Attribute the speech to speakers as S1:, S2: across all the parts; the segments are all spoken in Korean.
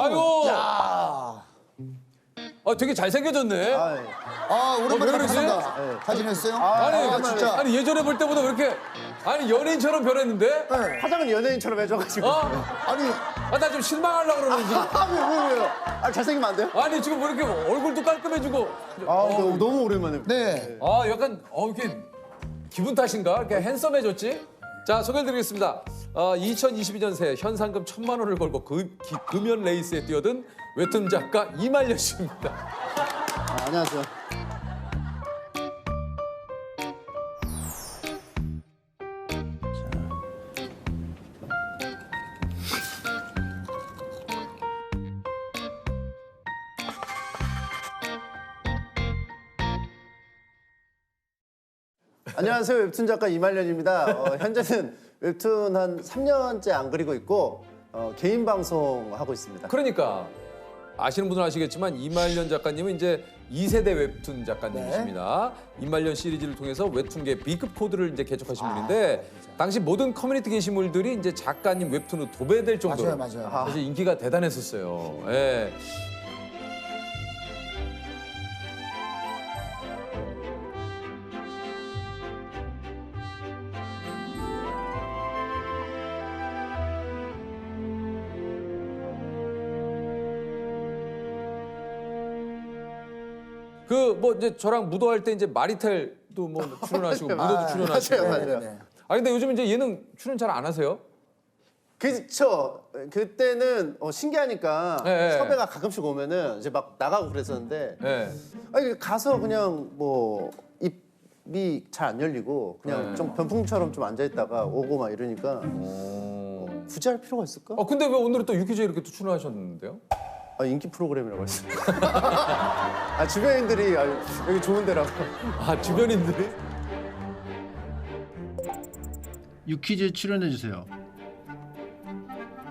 S1: 아이고.
S2: 야.
S1: 되게 잘생겨졌네.
S2: 오랜만에
S1: 왜 그러지?
S2: 만났습니다. 사진 했어요?
S1: 아니,
S2: 진짜.
S1: 아니 예전에 볼 때보다 왜 이렇게 연예인처럼 변했는데?
S2: 네.
S3: 화장은 연예인처럼 해줘가지고.
S2: 아니,
S1: 나 좀 실망하려고 그러는지.
S3: 왜요? 잘생기면 안 돼요?
S1: 아니 지금 뭐 이렇게 얼굴도 깔끔해지고.
S3: 너무 오랜만에.
S2: 네.
S1: 약간 이렇게 기분 탓인가? 이렇게 핸섬해졌지? 자, 소개해드리겠습니다. 2022년 새 현상금 1,000만 원을 걸고 금연 레이스에 뛰어든 웹툰 작가 이말년 씨입니다.
S3: 안녕하세요. 안녕하세요. 웹툰 작가 이말년입니다. 현재는 웹툰 한 3년째 안 그리고 있고 개인 방송 하고 있습니다.
S1: 그러니까 아시는 분은 아시겠지만 이말년 작가님은 이제 2세대 웹툰 작가님이십니다. 이말년 시리즈를 통해서 웹툰계 B급 코드를 이제 개척하신 분인데 당시 모든 커뮤니티 게시물들이 이제 작가님 웹툰으로 도배될 정도로
S2: 맞아요.
S1: 사실 인기가 대단했었어요. 예. 뭐 이제 저랑 무도할 때 이제 마리텔도 뭐 출연하시고 무도도 출연하시고.
S3: 맞아요.
S1: 근데 요즘 이제 예능 출연 잘 안 하세요?
S3: 그쵸. 그때는 신기하니까
S1: 네.
S3: 섭외가 가끔씩 오면은 이제 막 나가고 그랬었는데
S1: 네.
S3: 아니 가서 그냥 뭐 입이 잘 안 열리고 그냥
S1: 네.
S3: 좀 변풍처럼 좀 앉아 있다가 오고 막 이러니까 굳이 할 필요가 있을까?
S1: 근데 왜 오늘은 또 유퀴즈에 이렇게 또 출연하셨는데요?
S3: 인기 프로그램이라고 했어요. 주변인들이 여기 좋은 데라고.
S1: 주변인들이?
S4: 유퀴즈 출연해 주세요.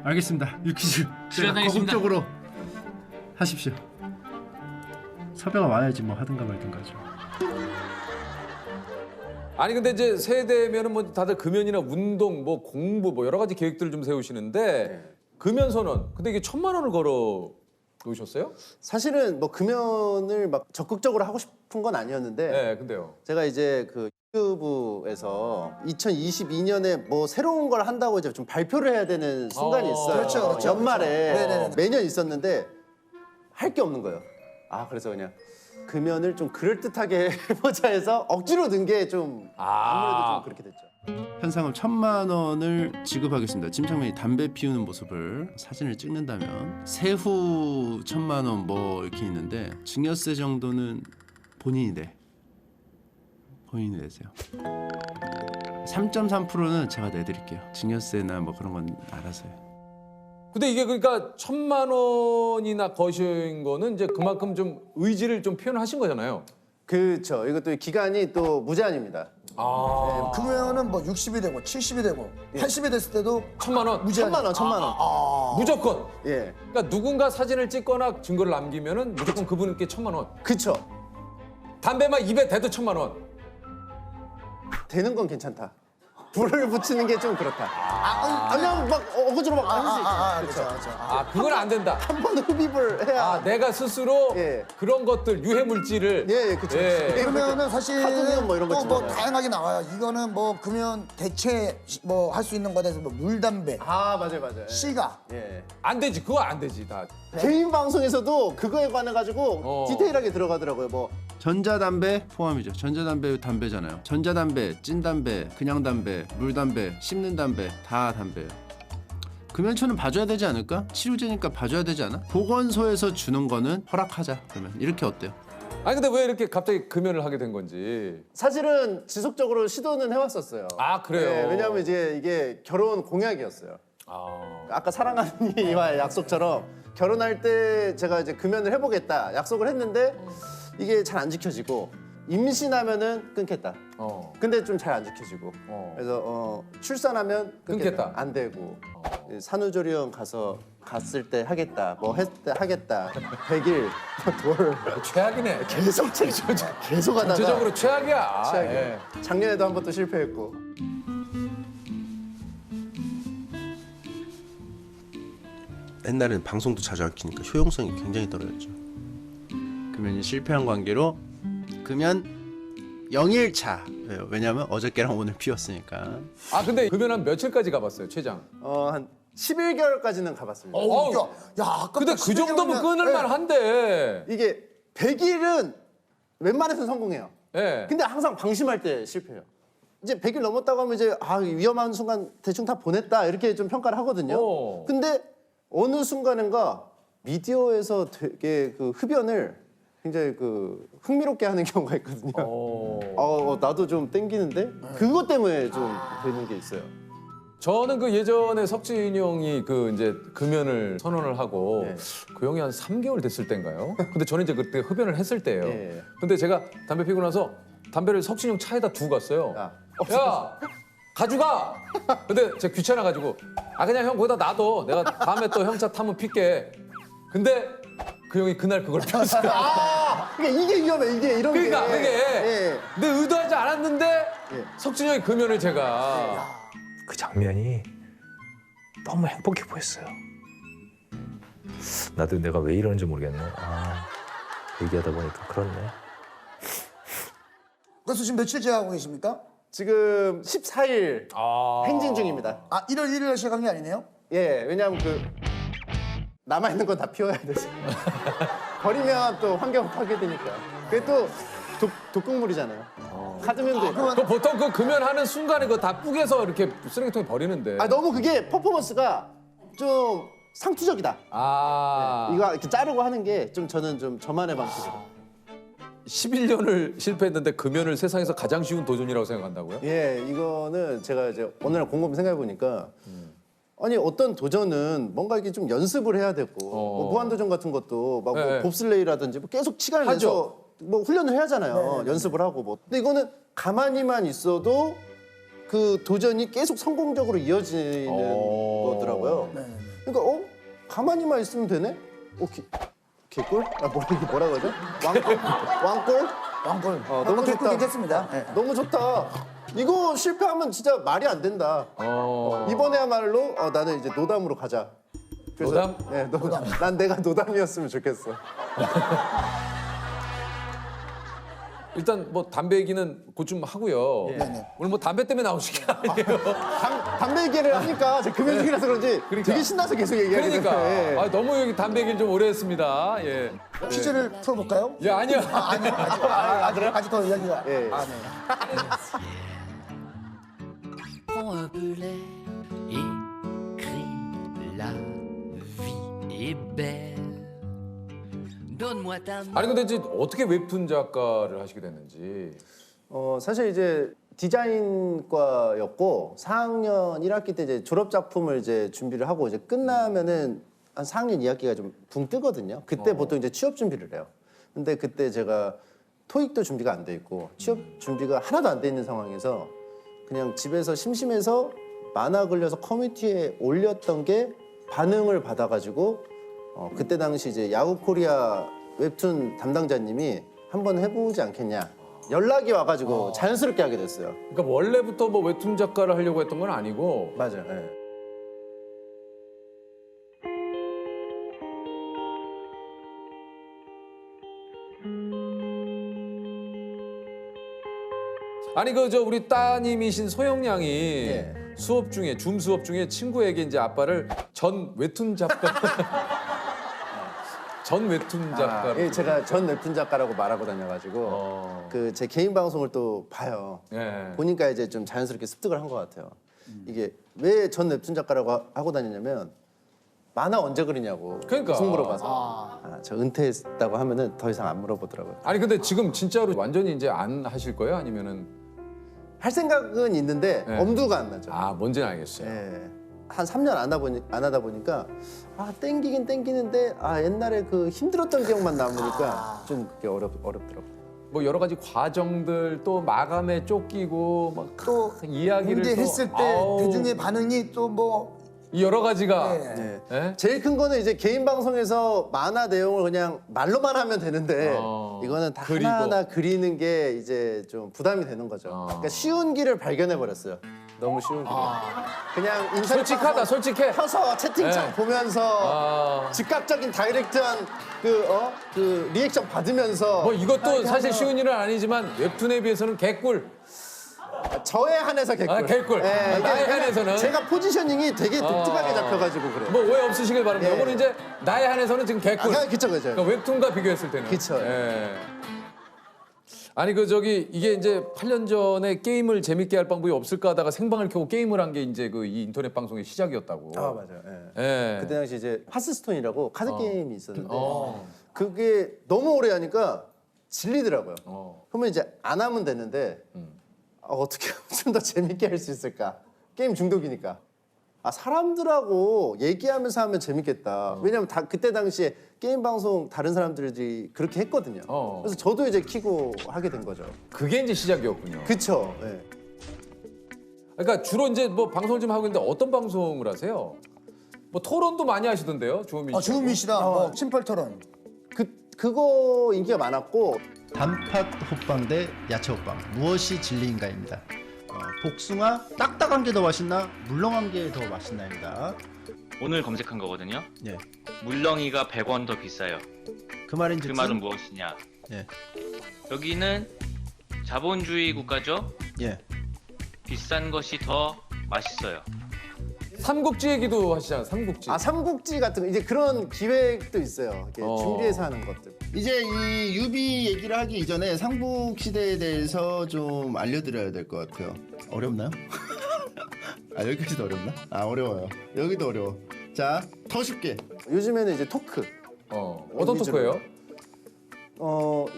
S4: 알겠습니다. 유퀴즈
S5: 출연하겠습니다.
S4: 적극적으로 하십시오. 섭외가 와야지 뭐 하든가 말든가 하죠.
S1: 아니 근데 이제 세대면은 뭐 다들 금연이나 운동, 뭐 공부, 뭐 여러 가지 계획들을 좀 세우시는데 금연 선언. 근데 이게 1,000만 원을 걸어 놓으셨어요?
S3: 사실은 뭐 금연을 막 적극적으로 하고 싶은 건 아니었는데
S1: 네, 근데요.
S3: 제가 이제 그 유튜브에서 2022년에 뭐 새로운 걸 한다고 이제 좀 발표를 해야 되는 순간이 있어요.
S2: 그렇죠.
S3: 연말에
S2: 네네네.
S3: 매년 있었는데 할 게 없는 거예요. 그래서 그냥 금연을 좀 그럴듯하게 해보자 해서 억지로 든 게 좀 아무래도 좀 그렇게 됐죠.
S4: 현상금 1,000만 원을 지급하겠습니다. 침착맨이 담배 피우는 모습을 사진을 찍는다면 세후 1,000만 원 뭐 이렇게 있는데 증여세 정도는 본인이 내. 본인이 내세요. 3.3%는 제가 내드릴게요. 증여세나 뭐 그런 건 알아서 해요.
S1: 근데 이게 그러니까 1,000만 원이나 거신 거는 이제 그만큼 좀 의지를 좀 표현하신 거잖아요.
S3: 그렇죠. 이것도 기간이 또 무제한입니다.
S2: 그러면은 뭐 60이 되고 70이 되고 80이 됐을 때도
S1: 1,000만 원.
S2: 무제한.
S3: 1,000만 원.
S1: 무조건.
S3: 예.
S1: 그러니까 누군가 사진을 찍거나 증거를 남기면은 무조건 그분께 1,000만 원.
S3: 그쵸.
S1: 담배만 입에 대도 1,000만 원.
S3: 되는 건 괜찮다. 불을 붙이는 게 좀 그렇다. 아니면 막 억지로 막 할 수 있죠.
S2: 그렇죠.
S1: 그건 안 된다.
S3: 한 번 흡입을 해야.
S1: 내가 스스로
S3: 예.
S1: 그런 것들 유해 물질을
S3: 예, 그쵸.
S2: 그러면은 사실
S3: 카드미um 뭐 이런 거
S2: 또 뭐
S3: 있잖아요.
S2: 다양하게 나와요. 이거는 뭐 금연 대체 뭐 할 수 있는 거에서 뭐 물담배,
S3: 맞아요.
S2: 시가.
S3: 예.
S1: 안 되지. 그거 안 되지. 다.
S3: 개인 방송에서도 그거에 관해 가지고 디테일하게 들어가더라고요. 뭐
S4: 전자담배 포함이죠. 전자담배 담배잖아요. 전자담배, 찐담배, 그냥 담배, 물담배, 씹는 담배 다 담배예요. 금연초는 봐줘야 되지 않을까? 치료제니까 봐줘야 되지 않아? 보건소에서 주는 거는 허락하자. 그러면 이렇게 어때요?
S1: 아니 근데 왜 이렇게 갑자기 금연을 하게 된 건지.
S3: 사실은 지속적으로 시도는 해왔었어요.
S1: 그래요.
S3: 네, 왜냐하면 이제 이게 결혼 공약이었어요. 아까 사랑하는 이와의 약속처럼 결혼할 때 제가 이제 금연을 해보겠다 약속을 했는데 이게 잘 안 지켜지고 임신하면은 끊겠다. 근데 좀 잘 안 지켜지고 그래서 출산하면
S1: 끊겠다.
S3: 안 되고 산후조리원 갔을 때 하겠다 뭐 했을 때 하겠다 100일 돌
S1: 최악이네.
S3: 계속 계속 하다가
S1: 전체적으로 최악이야.
S3: 최악이에요.
S1: 예.
S3: 작년에도 한 번 또 실패했고.
S4: 옛날에는 방송도 자주 안 키니까 효용성이 굉장히 떨어졌죠. 금연이 실패한 관계로 금연 0일차. 왜냐면 어저께랑 오늘 피웠으니까.
S1: 아 근데 금연 한 며칠까지 가봤어요, 최장?
S3: 한 11개월까지는 가봤습니다.
S2: 야, 아까
S1: 근데 그 정도면 끊을만 한데.
S3: 이게 100일은 웬만해서는 성공해요.
S1: 예.
S3: 근데 항상 방심할 때 실패해요. 이제 100일 넘었다고 하면 이제 위험한 순간 대충 다 보냈다 이렇게 좀 평가를 하거든요.
S1: 오.
S3: 근데 어느 순간인가 미디어에서 되게 그 흡연을 굉장히 그 흥미롭게 하는 경우가 있거든요. 나도 좀 땡기는데 그것 때문에 좀 되는 게 있어요.
S1: 저는 그 예전에 석진이 형이 그 이제 금연을 선언을 하고
S3: 네.
S1: 그 형이 한 3개월 됐을 때인가요? 근데 저는 이제 그때 흡연을 했을 때예요.
S3: 네.
S1: 근데 제가 담배 피고 나서 담배를 석진이 형 차에다 두고 갔어요.
S3: 야,
S1: 야, 가져가. 근데 제가 귀찮아가지고 그냥 형 거기다 놔둬. 내가 다음에 또 형 차 타면 필게. 근데 그 형이 그날 그걸 피웠어요.
S3: 그러니까 이게 위험해. 이게 이런
S1: 그러니까
S3: 게.
S1: 그게.
S3: 예.
S1: 근데 의도하지 않았는데
S3: 예.
S1: 석진이 형이 금연을 제가
S5: 그 장면이 너무 행복해 보였어요. 나도 내가 왜 이러는지 모르겠네. 얘기하다 보니까 그렇네.
S2: 그래서 지금 며칠째 하고 계십니까?
S3: 지금 14일 행진 중입니다.
S2: 1월 1일에 시작한 게 아니네요?
S3: 예, 왜냐하면 그 남아 있는 건 다 피워야 되지. 버리면 또 환경 파괴되니까. 그게 또 독극물이잖아요. 카드뮴도 있고.
S1: 그 보통 그 금연하는 순간에 그거 다 뿌개서 이렇게 쓰레기통에 버리는데.
S3: 너무 그게 퍼포먼스가 좀 상투적이다. 이거 이렇게 자르고 하는 게 좀 저는 좀 저만의 방식이에요.
S1: 11년을 실패했는데 금연을 세상에서 가장 쉬운 도전이라고 생각한다고요?
S3: 예, 이거는 제가 이제 오늘 곰곰이 생각해 보니까 아니 어떤 도전은 뭔가 이렇게 좀 연습을 해야 되고 뭐 무한도전 같은 것도 막 뭐
S1: 네.
S3: 봅슬레이라든지 뭐 계속 시간을
S1: 하죠.
S3: 내서 뭐 훈련을 해야 하잖아요. 연습을 하고 뭐. 근데 이거는 가만히만 있어도 그 도전이 계속 성공적으로 이어지는 거더라고요. 그러니까 가만히만 있으면 되네? 개꿀? 이게 뭐라 그러죠? 왕꿀?
S2: 왕골.
S3: 너무 좋다.
S2: 괜찮습니다. 네.
S3: 너무 좋다. 이거 실패하면 진짜 말이 안 된다. 이번에야말로 나는 이제 노담으로 가자.
S1: 노담?
S3: 네, 노담. 난 내가 노담이었으면 좋겠어.
S1: 일단 뭐 담배 얘기는 곧 좀 하고요. 오늘 뭐 담배 때문에 나오신 게 아니에요.
S3: 담배 얘기를 하니까 제가 금연 중이라서 그런지 되게 신나서 계속 얘기하게 되네요.
S1: 그러니까 너무 여기 담배 얘기를 좀 오래 했습니다. 예.
S2: 퀴즈를 풀어볼까요?
S1: 예, 아니요.
S2: 아니요. 아직 더 이야기가.
S3: 예.
S6: Prends un peu l'air, écris la vie est belle. Donne-moi ta main.
S1: 아니 근데 이제 어떻게 웹툰 작가를 하시게 됐는지.
S3: 사실 이제 디자인과였고 4학년 1학기 때 이제 졸업 작품을 이제 준비를 하고 이제 끝나면은 한 4학년 2학기가 좀 붕 뜨거든요. 그때 보통 이제 취업 준비를 해요. 근데 그때 제가 토익도 준비가 안 돼 있고 취업 준비가 하나도 안 돼 있는 상황에서 그냥 집에서 심심해서 만화 그려서 커뮤니티에 올렸던 게 반응을 받아가지고 그때 당시 이제 야구 코리아 웹툰 담당자님이 한번 해보지 않겠냐 연락이 와가지고 자연스럽게 하게 됐어요.
S1: 그러니까 원래부터 뭐 웹툰 작가를 하려고 했던 건 아니고.
S3: 맞아요. 예.
S1: 아니 그 저 우리 따님이신 소영 양이
S3: 예.
S1: 수업 중에 줌 수업 중에 친구에게 이제 아빠를 전 웹툰 작가 전 웹툰 작가.
S3: 예, 제가 전 웹툰 작가라고 말하고 다녀가지고 그 제 개인 방송을 또 봐요.
S1: 예.
S3: 보니까 이제 좀 자연스럽게 습득을 한 것 같아요. 이게 왜 전 웹툰 작가라고 하고 다니냐면 만화 언제 그리냐고
S1: 그러니까.
S3: 계속 물어봐서 저 은퇴했다고 하면은 더 이상 안 물어보더라고요.
S1: 아니 근데 지금 진짜로 완전히 이제 안 하실 거예요? 아니면은
S3: 할 생각은 있는데
S1: 네.
S3: 엄두가 안 나죠.
S1: 뭔지는 알겠어요.
S3: 예. 한 3년 안 하다 보니까 땡기긴 땡기는데 옛날에 그 힘들었던 기억만 남으니까 좀 그게 어렵더라고요.
S1: 뭐 여러 가지 과정들 또 마감에 쫓기고 막
S2: 또
S1: 이야기를
S2: 문제
S1: 또,
S2: 했을 때
S1: 아우,
S2: 대중의 반응이 또 뭐
S1: 이 여러 가지가
S2: 네.
S1: 예?
S3: 제일 큰 거는 이제 개인 방송에서 만화 내용을 그냥 말로만 하면 되는데 이거는 다
S1: 그리고.
S3: 하나하나 그리는 게 이제 좀 부담이 되는 거죠. 그러니까 쉬운 길을 발견해 버렸어요. 너무 쉬운 길이에요. 그냥 인터넷
S1: 솔직하다,
S3: 방송
S1: 솔직해.
S3: 켜서 채팅창
S1: 네.
S3: 보면서 즉각적인 다이렉트한 그 리액션 받으면서
S1: 뭐 이것도 사실
S3: 하면
S1: 쉬운 일은 아니지만 웹툰에 비해서는 개꿀.
S3: 저에 한해서 개꿀.
S1: 아, 개꿀.
S3: 예, 이게
S1: 나에
S3: 그냥
S1: 한해서는.
S3: 제가 포지셔닝이 되게 독특하게 잡혀가지고 그래요.
S1: 뭐 오해 없으시길 바랍니다.
S3: 예.
S1: 이거는 이제 나에 한해서는 지금 개꿀.
S3: 그쵸, 그쵸.
S1: 그러니까 웹툰과 비교했을 때는.
S3: 그쵸.
S1: 예. 아니 이게 이제 8년 전에 게임을 재밌게 할 방법이 없을까 하다가 생방을 켜고 게임을 한 게 이제 그 이 인터넷 방송의 시작이었다고.
S3: 아, 맞아요. 예.
S1: 예.
S3: 그때 당시 이제 하스스톤이라고 카드 게임이 있었는데 그게 너무 오래 하니까 질리더라고요. 그러면 이제 안 하면 되는데 어떻게 하면 좀 더 재밌게 할 수 있을까? 게임 중독이니까. 아, 사람들하고 얘기하면서 하면 재밌겠다. 왜냐면 그때 당시에 게임 방송 다른 사람들이 그렇게 했거든요. 그래서 저도 이제 키고 하게 된 거죠.
S1: 그게 이제 시작이었군요.
S3: 그쵸. 예.
S1: 그러니까 주로 이제 뭐 방송을 좀 하고 있는데 어떤 방송을 하세요? 뭐 토론도 많이 하시던데요, 주호민 씨.
S2: 주은미 씨랑 뭐 심펄 토론.
S3: 그거 인기가 많았고
S7: 단팥 호빵 대 야채 호빵 무엇이 진리인가입니다. 복숭아 딱딱한 게 더 맛있나 물렁한 게 더 맛있나입니다.
S8: 오늘 검색한 거거든요.
S7: 예.
S8: 물렁이가 100원 더 비싸요.
S7: 그 말인
S8: 그
S7: 즉슨
S8: 말은 무엇이냐?
S7: 예.
S8: 여기는 자본주의 국가죠.
S7: 예.
S8: 비싼 것이 더 맛있어요.
S1: 삼국지 얘기도 하시잖아요, 삼국지.
S3: 아 삼국지 같은 거 이제 그런 기획도 있어요. 이렇게 준비해서 하는 것들.
S7: 이제 이 유비 얘기를 하기 이전에 삼국 시대에 대해서 좀 알려드려야 될 것 같아요. 어렵나요? 아 여기까지도 어렵나? 아 어려워요. 여기도 어려워. 자 더 쉽게.
S3: 요즘에는 이제 토크.
S1: 어떤 토크예요?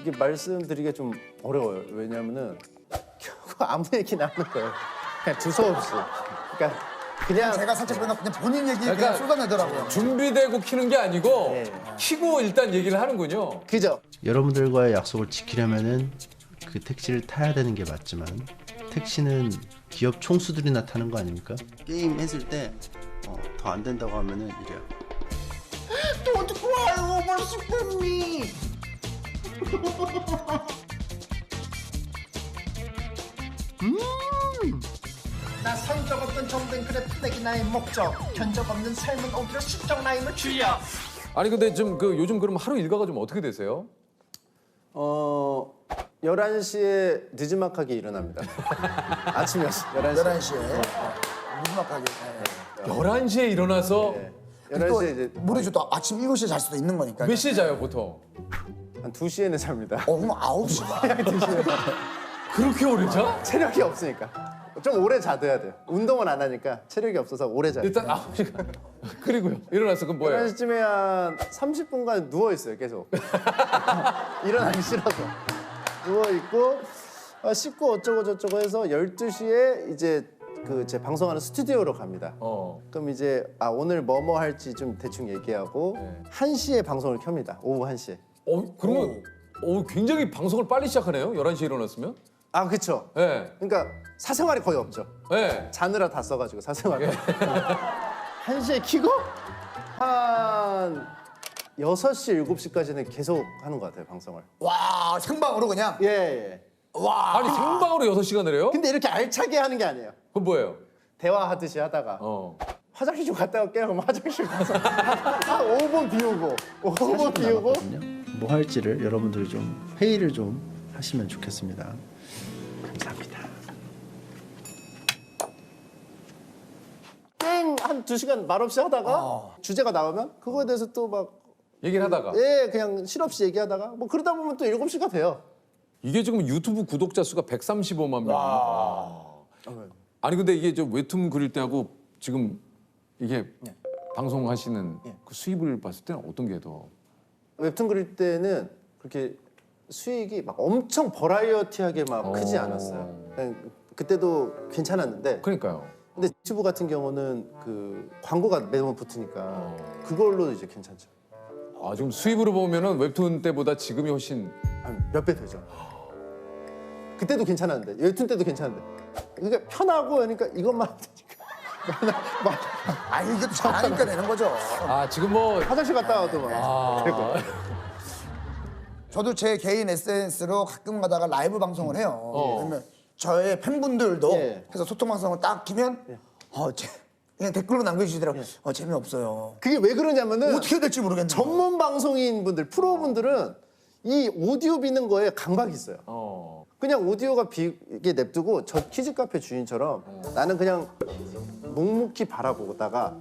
S3: 이게 말씀드리기가 좀 어려워요. 왜냐면은 결국 아무 얘기나 하는 거예요. 그냥 두서없이. 그러니까 그냥
S2: 제가 살짝 보니까 그냥 본인 얘기
S1: 그러니까
S2: 그냥 쏟아내더라고요.
S1: 준비되고 키는 게 아니고
S3: 예.
S1: 키고 일단 얘기를 하는군요.
S3: 그죠?
S7: 여러분들과의 약속을 지키려면은 그 택시를 타야 되는 게 맞지만 택시는 기업 총수들이나 타는 거 아닙니까? 게임 했을 때 더 안 된다고 하면은 이래요. Don't cry over Super Me.
S9: 나 성적 없던 정된 그래프 내기 나의 목적 견적 없는 삶은 오히려 실적 나임을 줄여.
S1: 아니 근데 좀 그 요즘 그럼 하루 일과가 좀 어떻게 되세요?
S3: 11시에 늦지막하게 일어납니다. 아침 11시.
S2: 11시에 무지막하게.
S1: 11시에 일어나서
S3: 11시에 이제
S2: 모르죠. 또 아침 7시에 잘 수도 있는 거니까.
S1: 몇 시에 자요 보통?
S3: 한 2시에는 잡니다.
S2: 그럼 9시.
S1: 그렇게 오래 자?
S3: 체력이 없으니까. 좀 오래 자둬야 돼요. 운동은 안 하니까 체력이 없어서 오래 자요.
S1: 일단 9시간. 그리고요. 일어나서 그럼 뭐예요?
S3: 11시쯤에 한 30분간 누워 있어요, 계속. 일어나기 싫어서. 누워 있고 씻고 어쩌고 저쩌고 해서 12시에 이제 그 제 방송하는 스튜디오로 갑니다. 그럼 이제 오늘 뭐뭐 할지 좀 대충 얘기하고 1시에 방송을 켭니다. 오후 1시에.
S1: 그러면 굉장히 방송을 빨리 시작하네요. 11시에 일어났으면?
S3: 아, 그쵸.
S1: 네.
S3: 그러니까 사생활이 거의 없죠.
S1: 네.
S3: 자느라 다 써가지고 사생활. 1시에 키고 한 6시, 7시까지는 계속 하는 것 같아요, 방송을.
S2: 와, 생방으로 그냥.
S3: 예.
S2: 와.
S1: 아니 생방으로 6시간을 해요?
S3: 근데 이렇게 알차게 하는 게 아니에요.
S1: 그건 뭐예요?
S3: 대화하듯이 하다가 화장실 좀 갔다 올게요. 그럼 화장실 가서 한 5분 비우고 5분 비우고
S7: 뭐 할지를 여러분들이 좀 회의를 좀 하시면 좋겠습니다. 감사합니다.
S3: 게임 한 2시간 말없이 하다가 주제가 나오면 그거에 대해서 또 막
S1: 얘기를 하다가.
S3: 그냥 실없이 얘기하다가 뭐 그러다 보면 또 7시가 돼요.
S1: 이게 지금 유튜브 구독자 수가 135만 명. 아니 근데 이게 저 웹툰 그릴 때하고 지금 이게 방송하시는 그 수입을 봤을 때는 어떤 게 더?
S3: 웹툰 그릴 때는 그렇게 수익이 막 엄청 버라이어티하게 막 크지 않았어요. 그냥 그때도 괜찮았는데
S1: 그러니까요.
S3: 근데 유튜브 같은 경우는 그 광고가 매번 붙으니까 그걸로 이제 괜찮죠.
S1: 지금 수입으로 보면은 웹툰 때보다 지금이 훨씬
S3: 몇 배 되죠. 그때도 괜찮았는데 웹툰 때도 괜찮은데 그러니까 편하고 그러니까 이것만 하면 되니까
S2: 아니 이게 잘하니까 되는 거죠.
S1: 지금 뭐
S3: 화장실 갔다 와도 막
S2: 저도 제 개인 SNS로 가끔 가다가 라이브 방송을 해요. 왜냐면 저의 팬분들도
S3: 예.
S2: 해서 소통 방송을 딱 키면 그냥 댓글로 남겨주시더라고요. 재미없어요.
S3: 그게 왜 그러냐면은
S2: 어떻게 될지 모르겠네.
S3: 전문 방송인 분들, 프로분들은 이 오디오 비는 거에 강박이 있어요. 그냥 오디오가 비게 냅두고 저 키즈 카페 주인처럼 나는 그냥 묵묵히 바라보다가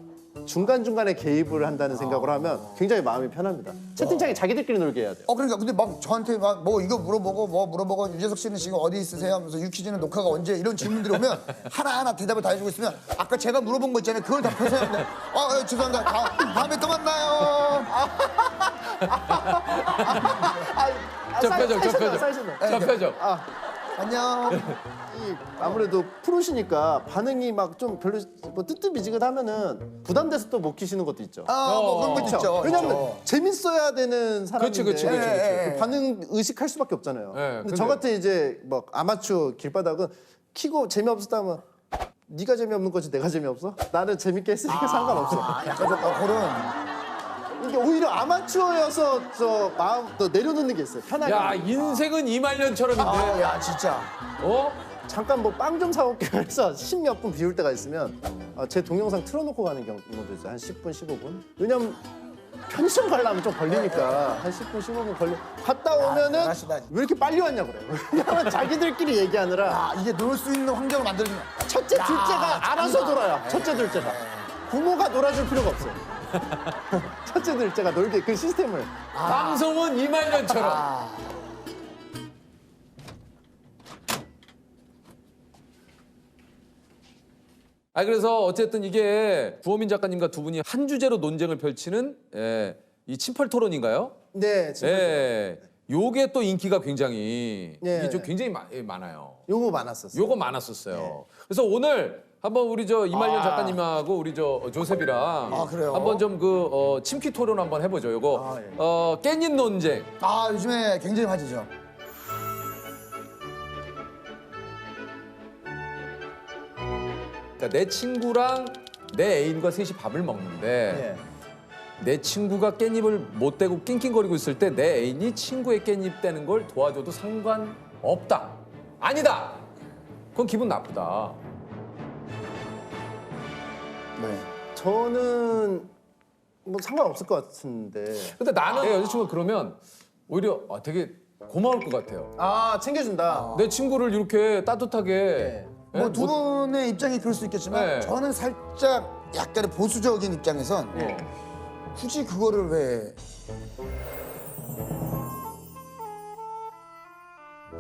S3: 중간중간에 개입을 한다는 생각을 하면 굉장히 마음이 편합니다. 채팅창에 자기들끼리 놀게 해야 돼요.
S2: 그러니까 근데 막 저한테 막 뭐 이거 물어보고 유재석 씨는 지금 어디 있으세요? 하면서 유퀴즈는 녹화가 언제? 이런 질문들이 오면 하나하나 대답을 다 해주고 있으면 아까 제가 물어본 거 있잖아요. 그걸 답해서 하는데 죄송합니다. 다음에 또 만나요.
S1: 접혀져.
S2: 안녕.
S3: 아무래도 프로시니까 반응이 막 좀 별로 뭐 뜨뜻미지근하면은 부담돼서 또 못 키시는 것도 있죠.
S2: 뭐 그런 것도 있죠.
S3: 왜냐면 재밌어야 되는 사람인데
S1: 그치.
S3: 그 반응 의식할 수밖에 없잖아요. 근데 저 같은 이제 뭐 아마추어 길바닥은 키고 재미없었다면 네가 재미없는 거지 내가 재미없어? 나는 재밌게 했으니까 상관없어.
S2: 약간 좀 그런.
S3: 이게 오히려 아마추어여서 저 마음 더 내려놓는 게 있어요. 편하게.
S1: 야 인생은 이말년처럼인데.
S2: 야 진짜.
S3: 잠깐 뭐 빵 좀 사올게 해서 10몇 분 비울 때가 있으면 제 동영상 틀어놓고 가는 경우도 있어요. 한 10분, 15분. 왜냐면 편의점 가려면 좀 걸리니까 한 10분, 15분 걸려. 갔다 오면은
S2: 대단하시다.
S3: 왜 이렇게 빨리 왔냐 그래요. 왜냐면 자기들끼리 얘기하느라
S2: 이게 놀 수 있는 환경을 만들어주면.
S3: 첫째, 둘째가 알아서 놀아요. 첫째, 둘째가. 부모가 놀아줄 필요가 없어요. 첫째, 둘째가 놀게 그 시스템을.
S1: 방송은 이말년처럼. 그래서 어쨌든 이게 구호민 작가님과 두 분이 한 주제로 논쟁을 펼치는 이 친펄 토론인가요?
S3: 네,
S1: 예. 요게 또 인기가 굉장히
S3: 네.
S1: 이게 좀 굉장히 많아요.
S3: 요거 많았었어요.
S1: 요거 많았었어요. 그래서 오늘 한번 우리 저 이말년 작가님하고 우리 저 조셉이랑
S2: 그래요?
S1: 한번 좀 그 침키 토론 한번 해보죠. 요거 깻잎 논쟁.
S2: 요즘에 굉장히 화제죠.
S1: 그러니까 내 친구랑 내 애인과 셋이 밥을 먹는데 내 친구가 깻잎을 못 떼고 낑낑거리고 있을 때 내 애인이 친구의 깻잎 떼는 걸 도와줘도 상관없다. 아니다. 그건 기분 나쁘다.
S2: 네.
S3: 저는 뭐 상관없을 것 같은데.
S1: 근데 나는 내 여자친구가 그러면 오히려 되게 고마울 것 같아요.
S3: 챙겨준다.
S1: 내 친구를 이렇게 따뜻하게
S2: 뭐 두 분의 입장이 그럴 수 있겠지만
S1: 네.
S2: 저는 살짝 약간의 보수적인 입장에선 굳이 그거를 왜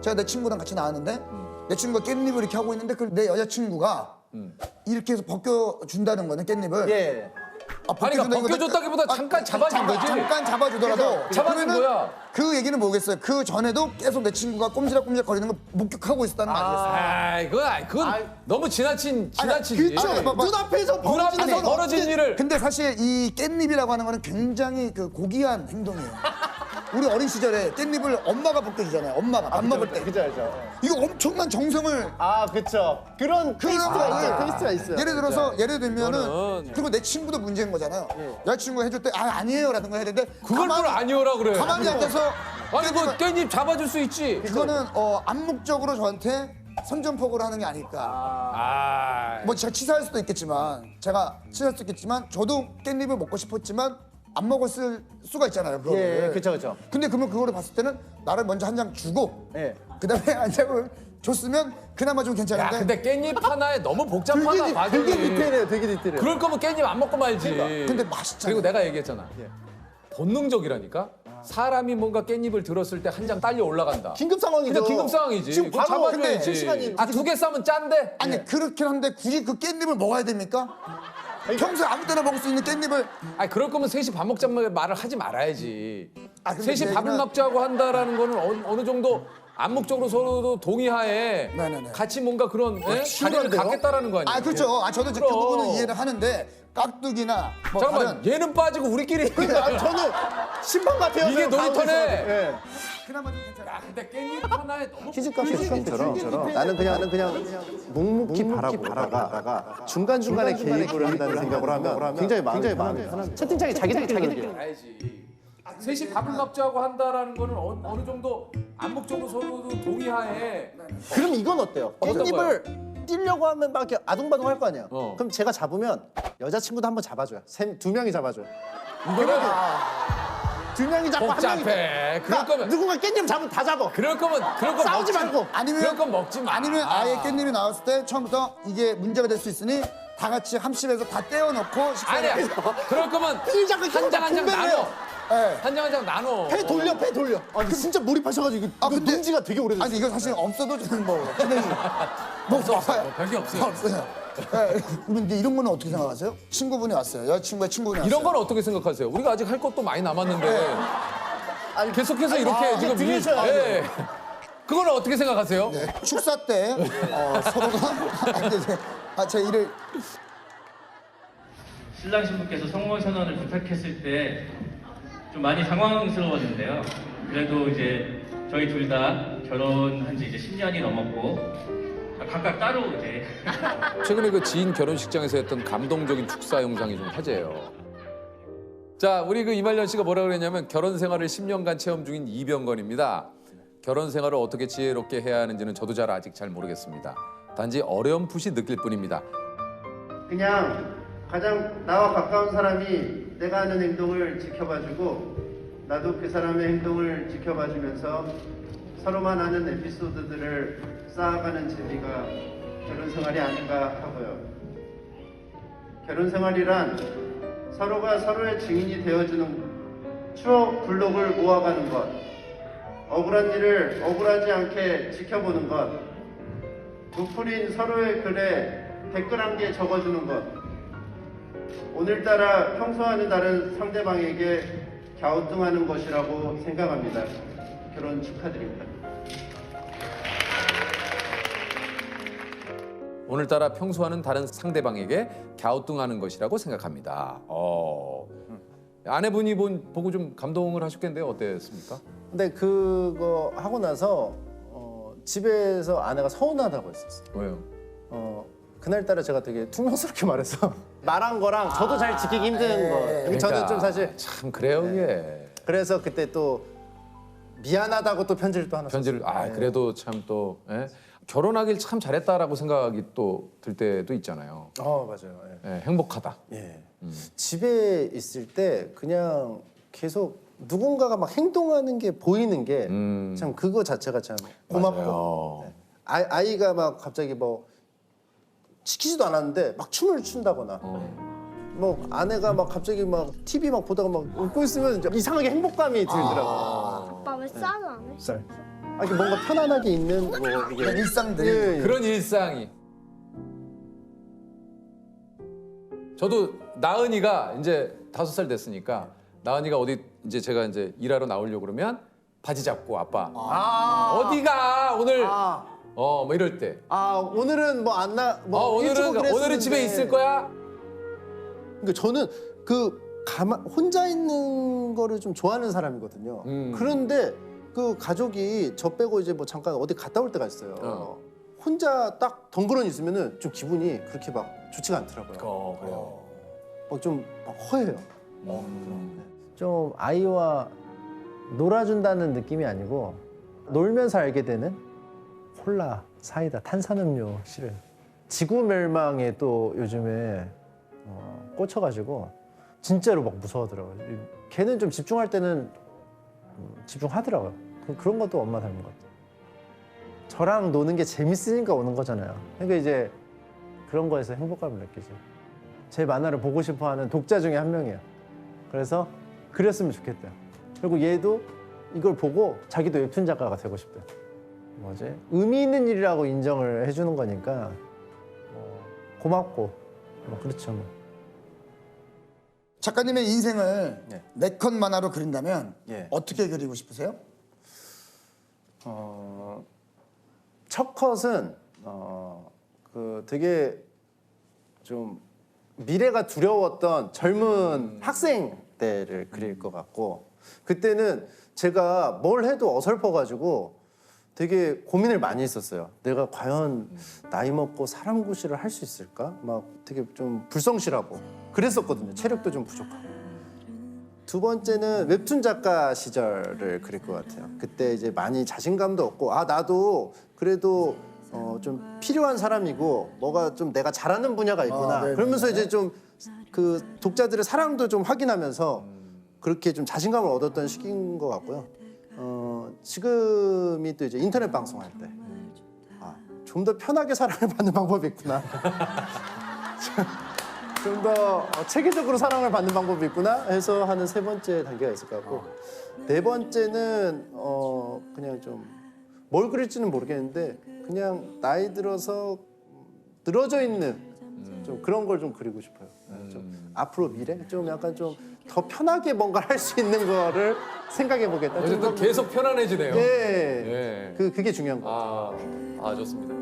S2: 제가 내 친구랑 같이 나왔는데 내 친구가 깻잎을 이렇게 하고 있는데 그 내 여자친구가 이렇게 해서 벗겨준다는 거는 깻잎을
S3: 예.
S1: 아니 그러니까 벗겨줬다기보다 잠깐 잡아준 거지.
S2: 잠깐 잡아주더라도
S1: 잡아준
S2: 그러면은
S1: 거야.
S2: 그 얘기는 뭐겠어요? 그 전에도 계속 내 친구가 꼼지락꼼지락 거리는 걸 목격하고 있었다는 거 아니겠어요?
S1: 그건 너무 지나친.
S3: 그쵸. 눈앞에서
S1: 눈앞에서 벌어진 일을.
S2: 근데 사실 이 깻잎이라고 하는 거는 굉장히 그 고귀한 행동이에요. 우리 어린 시절에 깻잎을 엄마가 벗겨주잖아요. 엄마가 밥 먹을 때.
S3: 그죠, 알죠.
S2: 이거 엄청난 정성을
S3: 그쵸. 그런 테이스트가 있어요. 테이스트가 있어요.
S2: 예를 들어서 예를 들면은
S1: 이거는-
S2: 그리고 내 친구도 문제인 거잖아요. 여자친구가 해줄 때 아니에요라는 거 해야 되는데
S1: 그걸 뭘 아니오라 그래.
S2: 가만히 앉아서
S1: 아니 그 깻잎 잡아줄 수 있지.
S2: 그거는 암묵적으로 저한테 선전포고를 하는 게 아닐까. 뭐 제가 치사할 수도 있겠지만 저도 깻잎을 먹고 싶었지만 안 먹었을 수가 있잖아요. 그거를.
S3: 그쵸.
S2: 근데 그러면 그거를 봤을 때는 나를 먼저 한 장 주고
S3: 예.
S2: 그다음에 한 장을 줬으면 그나마 좀
S1: 야
S2: 괜찮은데.
S1: 근데 깻잎 하나에 너무 복잡하다 과정이.
S3: 되게 디테일해요. 되게 디테일해요.
S1: 그럴 거면 깻잎 안 먹고 말지.
S2: 근데 맛있잖아.
S1: 그리고 내가 얘기했잖아. 본능적이라니까. 사람이 뭔가 깻잎을 들었을 때 한 장 딸려 올라간다.
S3: 긴급 상황이죠.
S1: 근데 긴급 상황이지.
S3: 지금
S1: 그거
S3: 바로 근데
S1: 잡아줘야지.
S3: 시간이
S1: 2개 싸면 짠데.
S2: 아니 그렇긴 한데 굳이 그 깻잎을 먹어야 됩니까? 평소에 아무 때나 먹을 수 있는 깻잎을
S1: 아니 그럴 거면 셋이 밥 먹자는 말을 하지 말아야지.
S2: 근데
S1: 셋이
S2: 제
S1: 밥을
S2: 얘기는-
S1: 먹자고 한다라는 거는 어느 정도 암묵적으로 서로도 동의하에
S2: 네네네.
S1: 같이 뭔가 그런 자리를
S2: 치열한데요?
S1: 갖겠다라는 거 아니에요?
S2: 그렇죠. 저도 그
S1: 그럼.
S2: 부분은 이해를 하는데 깍두기나 뭐
S1: 잠깐만
S2: 다른
S1: 얘는 빠지고 우리끼리
S3: 저는 심판 같아요.
S1: 이게 놀이터네.
S3: 예.
S2: 그나마 좀 괜찮아.
S1: 근데 깻잎 하나에 너무
S3: 키즈 카페 주인처럼 나는 그냥 묵묵히 바라보다가 중간중간에 개입을 한다는 생각을 하면 굉장히 마음이 편합니다. 채팅창에 자기들끼리
S1: 알지. 셋이 밥을 먹자고 한다라는 거는 어느 정도 암묵적으로 서로도 동의하에
S3: 그럼 이건 어때요?
S1: 어떤
S3: 깻잎을 띄려고 하면 막 이렇게 아둥바둥 할 거 아니야.
S1: 어.
S3: 그럼 제가 잡으면 여자친구도 한번 잡아줘요. 두 명이 잡아줘요.
S1: 이거는
S3: 두 명이 잡고 한 명이.
S1: 복잡해. 그럴 거면
S3: 누군가 깻잎 잡으면 다 잡아.
S1: 그럴 거면
S3: 싸우지 말고.
S1: 그럴 건 먹지 마.
S2: 아니면 아예 깻잎이 나왔을 때 처음부터 이게 문제가 될 수 있으니 다 같이 함심해서 다 떼어놓고 식사를
S1: 아니야. 그럴 거면
S3: 일 잡고
S1: 한 장 한 장
S3: 분배를
S1: 나눠.
S3: 해요.
S2: 네.
S1: 한 장 한 장 나눠.
S3: 배 돌려. 아니 진짜 몰입하셔가지고
S2: 아,
S3: 이거
S2: 근데-
S3: 눈지가 되게 오래됐어요.
S2: 아니 이거 사실 없어도 저는 뭐 진행이 뭐 없어요.
S1: 별게 없어요.
S2: 없어요. 네. 근데 이런 거는 어떻게 생각하세요? 친구분이 왔어요. 여자친구의 친구분이 왔어요.
S1: 이런 건 어떻게 생각하세요? 우리가 아직 할 것도 많이 남았는데
S3: 아니,
S1: 계속해서 이렇게
S3: 아,
S1: 지금
S3: 들으셔야 돼요.
S1: 예. 그거는 어떻게 생각하세요?
S2: 네. 축사 때 서로가 제 일을
S8: 신랑 신부께서 성혼 선언을 부탁했을 때 좀 많이 당황스러웠는데요. 그래도 이제 저희 둘 다 결혼한 지 이제 10년이 넘었고 각각 따로 이제
S1: 최근에 그 지인 결혼식장에서 했던 감동적인 축사 영상이 좀 화제예요. 자, 우리 그 이말년 씨가 뭐라 그랬냐면 결혼 생활을 10년간 체험 중인 이병건입니다. 결혼 생활을 어떻게 지혜롭게 해야 하는지는 저도 아직 잘 모르겠습니다. 단지 어렴풋이 느낄 뿐입니다.
S3: 그냥 가장 나와 가까운 사람이 내가 하는 행동을 지켜봐주고 나도 그 사람의 행동을 지켜봐주면서 서로만 아는 에피소드들을 쌓아가는 재미가 결혼생활이 아닌가 하고요. 결혼생활이란 서로가 서로의 증인이 되어주는 추억 블록을 모아가는 것, 억울한 일을 억울하지 않게 지켜보는 것, 부풀인 서로의 글에 댓글 한 개 적어주는 것, 오늘따라 평소와는 다른 상대방에게 갸우뚱하는 것이라고 생각합니다. 결혼 축하드립니다.
S1: 오늘따라 평소와는 다른 상대방에게 갸우뚱하는 것이라고 생각합니다. 아내분이 보고 좀 감동을 하셨겠는데요. 어땠습니까?
S3: 근데 그거 하고 나서 집에서 아내가 서운하다고 했었어요.
S1: 왜요?
S3: 그날따라 제가 되게 퉁명스럽게 말해서 말한 거랑 저도 잘 지키기 힘든 거. 저는 좀 사실
S1: 참 그래요, 그게.
S3: 그래서 그때 또 미안하다고 또 편지를 또 하나
S1: 편지를
S3: 썼어요.
S1: 그래도 참 또 결혼하길 참 잘했다라고 생각이 또 들 때도 있잖아요.
S3: 맞아요.
S1: 행복하다.
S3: 예. 집에 있을 때 그냥 계속 누군가가 막 행동하는 게 보이는 게 참 그거 자체가 참 고맙고
S1: 맞아요.
S3: 아이가 막 갑자기 뭐 시키지도 않았는데 막 춤을 춘다거나 뭐 아내가 막 갑자기 막 TV 막 보다가 막 웃고 있으면 이제 이상하게 행복감이 들더라고요.
S10: 아빠 왜 쌀을 안 해?
S3: 쌀. 이게 뭔가 편안하게 있는 뭐 이게
S2: 일상들.
S1: 그런 일상이. 저도 나은이가 이제 5살 됐으니까 나은이가 어디 이제 제가 이제 일하러 나오려고 그러면 바지 잡고 아빠 어디가 오늘 뭐 이럴 때
S3: 오늘은 뭐 안 나 뭐
S1: 오늘은 집에 있을 거야?
S3: 그러니까 저는 혼자 있는 거를 좀 좋아하는 사람이거든요. 그런데 그 가족이 저 빼고 이제 뭐 잠깐 어디 갔다 올 때가 있어요. 혼자 딱 덩그러니 있으면은 좀 기분이 그렇게 막 좋지가 않더라고요.
S1: 그래요.
S3: 막 좀 막 허해요.
S11: 좀 아이와 놀아준다는 느낌이 아니고 놀면서 알게 되는 콜라, 사이다, 탄산음료 실은 지구 멸망에 또 요즘에 꽂혀가지고 진짜로 막 무서워하더라고요. 걔는 좀 집중할 때는 집중하더라고요. 그런 것도 엄마 닮은 것 같아요. 저랑 노는 게 재밌으니까 오는 거잖아요. 그러니까 이제 그런 거에서 행복감을 느끼지. 제 만화를 보고 싶어하는 독자 중에 한 명이에요. 그래서 그렸으면 좋겠다. 그리고 얘도 이걸 보고 자기도 웹툰 작가가 되고 싶대요. 뭐지? 의미 있는 일이라고 인정을 해주는 거니까 고맙고 그렇죠. 뭐.
S2: 작가님의 인생을 네 컷 만화로 그린다면
S3: 예.
S2: 어떻게 그리고 싶으세요?
S3: 첫 컷은 그 되게 좀 미래가 두려웠던 젊은 학생 때를 그릴 것 같고 그때는 제가 뭘 해도 어설퍼가지고 되게 고민을 많이 했었어요. 내가 과연 나이 먹고 사람 구실을 할 수 있을까? 막 되게 좀 불성실하고 그랬었거든요. 체력도 좀 부족하고. 두 번째는 웹툰 작가 시절을 그릴 것 같아요. 그때 이제 많이 자신감도 없고 나도 그래도 좀 필요한 사람이고 뭐가 좀 내가 잘하는 분야가 있구나. 그러면서 이제 좀 그 독자들의 사랑도 좀 확인하면서 그렇게 좀 자신감을 얻었던 시기인 것 같고요. 지금이 또 이제 인터넷 방송할 때 좀 더 편하게 사랑을 받는 방법이 있구나. 좀 더 체계적으로 사랑을 받는 방법이 있구나 해서 하는 세 번째 단계가 있을 것 같고 네 번째는 그냥 좀 뭘 그릴지는 모르겠는데 그냥 나이 들어서 늘어져 있는 좀 그런 걸 좀 그리고 싶어요. 좀 앞으로 미래 좀 약간 좀 더 편하게 뭔가를 할 수 있는 거를 생각해 보겠다.
S1: 어쨌든 계속 편안해지네요.
S3: 예. 그게 중요한 것 같아요.
S1: 좋습니다.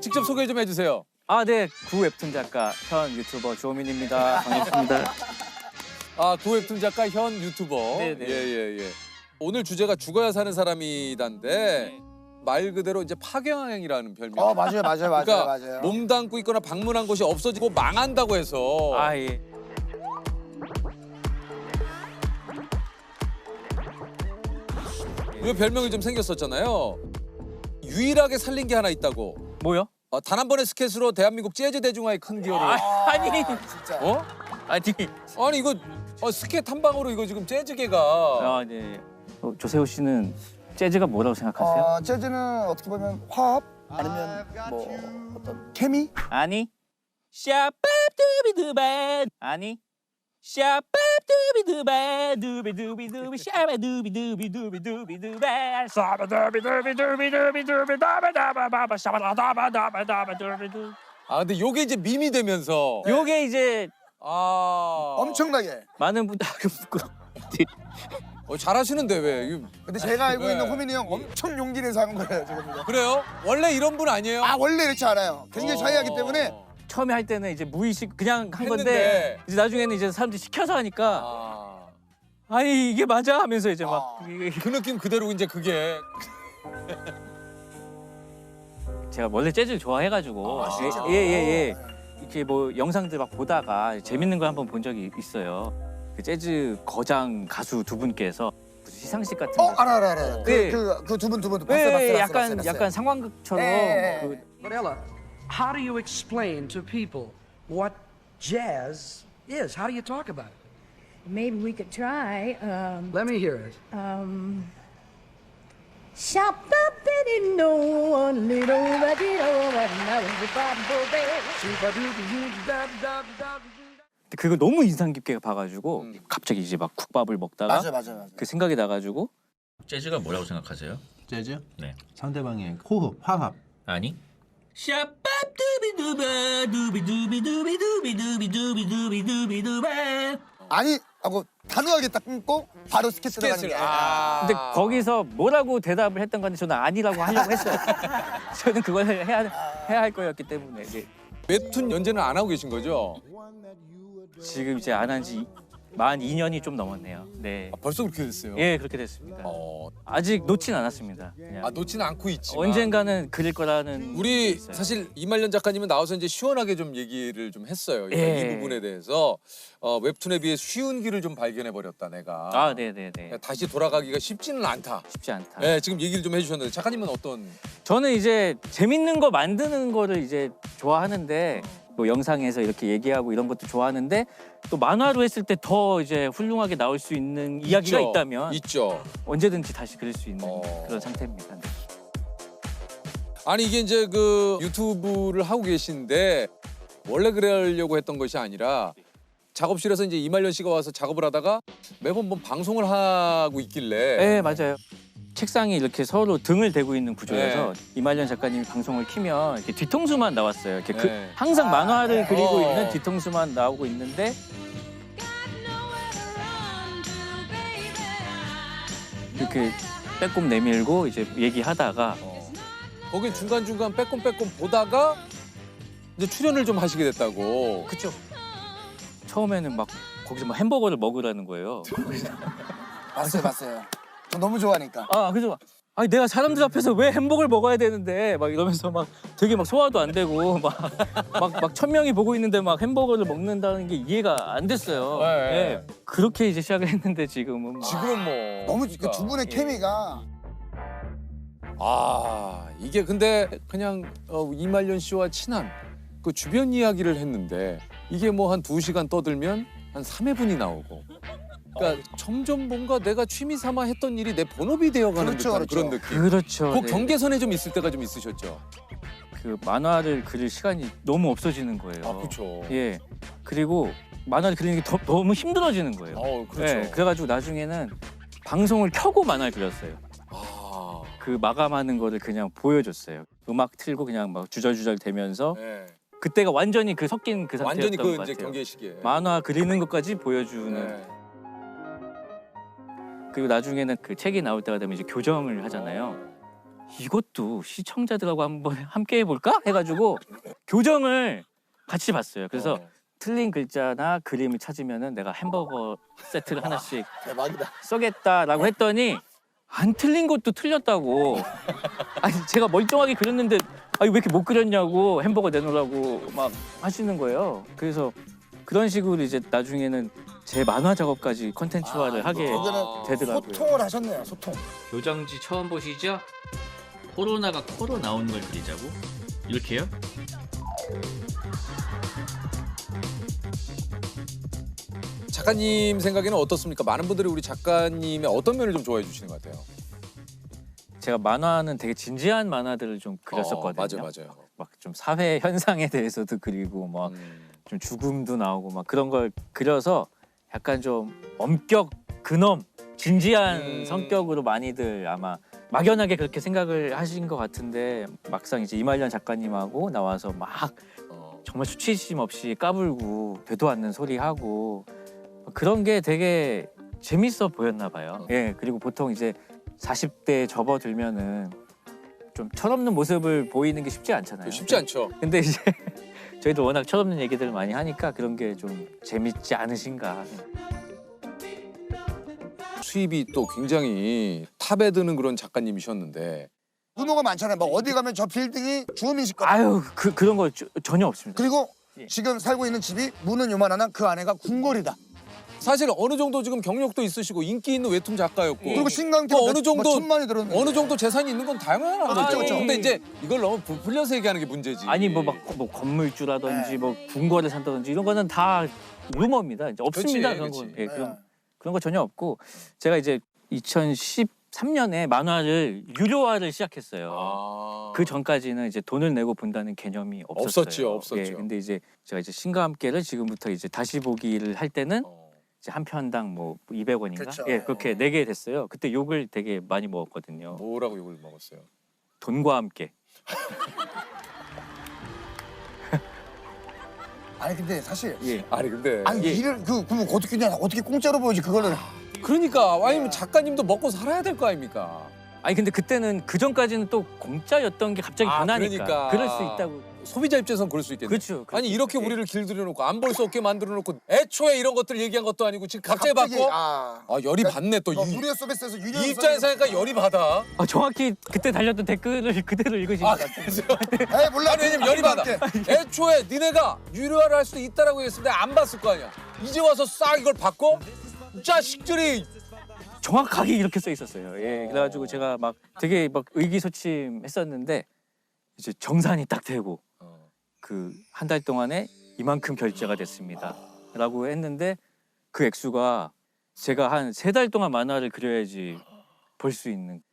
S1: 직접 소개 좀 해주세요.
S10: 네. 구 웹툰 작가, 현 유튜버 조민입니다. 반갑습니다.
S1: 구 웹툰 작가, 현 유튜버.
S10: 네네.
S1: 예. 오늘 주제가 죽어야 사는 사람이단데 말 그대로 이제 파경항이라는 별명.
S2: 맞아요.
S1: 그러니까 몸담고 있거나 방문한 곳이 없어지고 망한다고 해서.
S10: 예.
S1: 이 별명이 좀 생겼었잖아요. 유일하게 살린 게 하나 있다고.
S10: 뭐요?
S1: 단 한 번의 스케치로 대한민국 재즈 대중화에 큰 기여를.
S10: 아니.
S1: 어? 아니 이거 스케치 한 방으로 이거 지금 재즈계가.
S10: 네. 조세호 씨는 재즈가 뭐라고 생각하세요?
S2: 재즈는 어떻게 보면 화합 아니면 뭐 어떤 케미?
S10: 아니. 샤밥두비두바. 아니. 샤밥두비두바 두비두비두비 샤바두비두비두비두비두바 샤바두비두비두비두비두비다바다바바바 샤바다바다바다바두비두.
S1: 근데 요게 이제 밈이 되면서
S10: 요게 이제
S2: 엄청나게
S10: 많은 분들하고 부끄러워.
S1: 잘하시는데 왜?
S2: 근데 제가 알고 있는 호민이 형 엄청 용기 내서 한 거예요 지금.
S1: 그래요? 원래 이런 분 아니에요?
S2: 원래 이렇지 않아요. 굉장히 샤이하기 때문에.
S10: 처음에 할 때는 이제 무의식 그냥 한
S1: 했는데.
S10: 건데 이제 나중에는 이제 사람들이 시켜서 하니까 아니 이게 맞아 하면서 이제 막
S1: 그 느낌 그대로 이제 그게.
S10: 제가 원래 재즈를 좋아해가지고
S2: 진짜?
S10: 예. 이렇게 뭐 영상들 막 보다가 재밌는 걸 한번 본 적이 있어요. 그 재즈 거장 가수 두 분께서 무슨 시상식 같은 거.
S2: 알아. 그 두 분 봤어요.
S10: 약간 상황극처럼
S12: Ella, how do you explain to people what jazz is? How do you talk about it?
S13: Maybe we could try.
S12: Let me hear it.
S13: Shop up and no one little but it all now
S10: 그거 너무 인상 깊게 봐가지고 갑자기 이제 막 국밥을 먹다가
S2: 맞아.
S10: 그 생각이 나가지고
S6: 재즈가 뭐라고 생각하세요?
S7: 재즈?
S6: 네.
S7: 상대방의 호흡, 화합.
S6: 아니.
S2: 아니 하고 단호하게 딱 끊고 바로 스케치 들어가는 게.
S10: 근데 거기서 뭐라고 대답을 했던 건데 저는 아니라고 하려고 했어요. 저는 그걸 해야 할 거였기 때문에 이제.
S1: 웹툰 연재는 안 하고 계신 거죠?
S10: 지금 이제 안 한 지 만 2년이 좀 넘었네요. 네.
S1: 벌써 그렇게 됐어요?
S10: 예, 그렇게 됐습니다. 아직 놓진 않았습니다. 그냥
S1: 놓지는 않고 있지만
S10: 언젠가는 그릴 거라는.
S1: 우리
S10: 있어요.
S1: 사실 이말년 작가님은 나와서 이제 시원하게 좀 얘기를 좀 했어요. 이 부분에 대해서 웹툰에 비해 쉬운 길을 좀 발견해 버렸다 내가.
S10: 네네네.
S1: 다시 돌아가기가 쉽지는 않다.
S10: 쉽지 않다.
S1: 네, 지금 얘기를 좀 해주셨는데 작가님은 어떤?
S10: 저는 이제 재밌는 거 만드는 거를 이제 좋아하는데 뭐 영상에서 이렇게 얘기하고 이런 것도 좋아하는데 또 만화로 했을 때 더 이제 훌륭하게 나올 수 있는 이야기가 있다면
S1: 있죠.
S10: 언제든지 다시 그릴 수 있는 그런 상태입니다. 네.
S1: 아니 이게 이제 그 유튜브를 하고 계신데 원래 그러려고 했던 것이 아니라 작업실에서 이제 이말년 씨가 와서 작업을 하다가 매번 뭐 방송을 하고 있길래.
S10: 네, 맞아요. 책상이 이렇게 서로 등을 대고 있는 구조여서
S1: 네.
S10: 이말년 작가님이 방송을 키면 이렇게 뒤통수만 나왔어요. 이렇게
S1: 네.
S10: 항상 만화를 그리고 있는
S1: 어.
S10: 뒤통수만 나오고 있는데 이렇게 빼꼼 내밀고 이제 얘기하다가
S1: 거기 중간중간 빼꼼빼꼼 보다가 이제 출연을 좀 하시게 됐다고.
S10: 그쵸. 처음에는 막 거기서 막 햄버거를 먹으라는 거예요.
S2: 봤어요. 저 너무 좋아하니까.
S10: 그래서 아니 내가 사람들 앞에서 왜 햄버거를 먹어야 되는데 막 이러면서 막 되게 막 소화도 안 되고 막 1000명이 보고 있는데 막 햄버거를 먹는다는 게 이해가 안 됐어요.
S1: 네.
S10: 네. 그렇게 이제 시작을 했는데 지금은 뭐.
S1: 지금은 뭐.
S2: 너무
S1: 그러니까.
S2: 그 두 분의 케미가
S1: 이게 근데 그냥 이말년 씨와 친한 그 주변 이야기를 했는데 이게 뭐 한 2시간 떠들면 한 3회분이 나오고. 그러니까 점점 뭔가 내가 취미 삼아 했던 일이 내 본업이 되어가는
S2: 그렇죠,
S1: 듯한
S2: 그렇죠.
S1: 그런 느낌.
S10: 그렇죠.
S1: 그
S10: 네.
S1: 경계선에 좀 있을 때가 좀 있으셨죠.
S10: 그 만화를 그릴 시간이 너무 없어지는 거예요.
S1: 그렇죠.
S10: 예. 그리고 만화를 그리는 게 너무 힘들어지는 거예요.
S1: 그렇죠.
S10: 예. 그래가지고 나중에는 방송을 켜고 만화를 그렸어요. 그 마감하는 거를 그냥 보여줬어요. 음악 틀고 그냥 막 주절주절 대면서
S1: 네.
S10: 그때가 완전히 그 섞인 그 상태였던
S1: 완전히 그
S10: 것
S1: 이제
S10: 같아요.
S1: 경계 시기에.
S10: 만화 그리는 것까지 보여주는.
S1: 네.
S10: 그리고 나중에는 그 책이 나올 때가 되면 이제 교정을 하잖아요. 이것도 시청자들하고 한번 함께 해볼까? 해가지고 교정을 같이 봤어요. 그래서 틀린 글자나 그림을 찾으면은 내가 햄버거 세트를 하나씩
S2: 대박이다.
S10: 써겠다라고 했더니 안 틀린 것도 틀렸다고. 아니 제가 멀쩡하게 그렸는데 아니 왜 이렇게 못 그렸냐고 햄버거 내놓으라고 막 하시는 거예요. 그래서 그런 식으로 이제 나중에는 제 만화 작업까지 컨텐츠화를 하게 되더라고요.
S2: 소통을 하셨네요. 소통.
S6: 교정지 처음 보시죠? 코로나가 코로 나오는 걸 그리자고? 이렇게요?
S1: 작가님 생각에는 어떻습니까? 많은 분들이 우리 작가님의 어떤 면을 좀 좋아해 주시는 것 같아요?
S10: 제가 만화는 되게 진지한 만화들을 좀 그렸었거든요.
S1: 맞아요.
S10: 막 좀 사회 현상에 대해서도 그리고 막 좀 죽음도 나오고 막 그런 걸 그려서 약간 좀 엄격 근엄 진지한 성격으로 많이들 아마 막연하게 그렇게 생각을 하신 것 같은데 막상 이제 이말년 작가님하고 나와서 막 정말 수치심 없이 까불고 되도 않는 소리 하고 그런 게 되게 재밌어 보였나 봐요. 예, 그리고 보통 이제 40대 접어들면은 좀 철없는 모습을 보이는 게 쉽지 않잖아요.
S1: 쉽지 않죠.
S10: 근데 이제 저희도 워낙 철없는 얘기들을 많이 하니까 그런 게 좀 재밌지 않으신가.
S1: 수입이 또 굉장히 탑에 드는 그런 작가님이셨는데
S2: 유머가 많잖아요. 막 어디 가면 저 빌딩이 주호민식 같아.
S10: 아유 그런 거 전혀 없습니다.
S2: 그리고 지금 살고 있는 집이 문은 요만하나 그 안에가 궁궐이다.
S1: 사실 어느 정도 지금 경력도 있으시고 인기 있는 웹툰 작가였고
S2: 그리고 신강기
S1: 어느 정도
S2: 천만이 들었는데
S1: 어느 정도 재산이 있는 건 당연한 거죠.
S2: 그렇죠.
S1: 근데 이제 이걸 너무 부풀려서 얘기하는 게 문제지.
S10: 아니 뭐 건물주라든지 뭐 궁궐을 산다든지 이런 거는 다 루머입니다. 이제 없습니다.
S1: 그렇지,
S10: 그런
S1: 그렇지.
S10: 거. 예, 그런 거 전혀 없고 제가 이제 2013년에 만화를 유료화를 시작했어요. 그 전까지는 이제 돈을 내고 본다는 개념이 없었어요.
S1: 없었죠.
S10: 예, 근데 이제 제가 이제 신과 함께를 지금부터 이제 다시 보기를 할 때는 이제 한 편당 뭐 200원인가?
S2: 그렇죠.
S10: 예, 그렇게 내게 됐어요. 그때 욕을 되게 많이 먹었거든요.
S1: 뭐라고 욕을 먹었어요?
S10: 돈과 함께.
S2: 아니 근데 사실
S10: 예.
S1: 아니 근데
S2: 아니 일을 그럼 어떻게 공짜로 보여지 그거를.
S1: 그러니까 아니면 작가님도 먹고 살아야 될 거 아닙니까?
S10: 아니 근데 그때는 그 전까지는 또 공짜였던 게 갑자기 변하니까
S1: 그러니까.
S10: 그럴 수 있다고.
S1: 소비자 입장에선 그럴 수 있겠네.
S10: 그렇죠.
S1: 아니 이렇게 우리를 길들여 놓고 안 볼 수 없게 만들어 놓고 애초에 이런 것들을 얘기한 것도 아니고 지금 갑자기 받고 열이 받네 또.
S2: 무료 서비스에서 유료
S1: 이 입장에서 하니까 열이 받아.
S10: 정확히 그때 달렸던 댓글을 그대로 읽으신 것 같아요.
S2: 에이 몰라.
S1: 아니 왜냐면 열이 받아. 애초에 니네가 유료화를 할 수도 있다라고 했을 때 안 봤을 거 아니야. 이제 와서 싹 이걸 받고 자식들이
S10: 정확하게 이렇게 써 있었어요. 예, 그래가지고 제가 막 되게 막 의기소침했었는데 이제 정산이 딱 되고 그 한 달 동안에 이만큼 결제가 됐습니다.라고 했는데 그 액수가 제가 한 3달 동안 만화를 그려야지 벌 수 있는.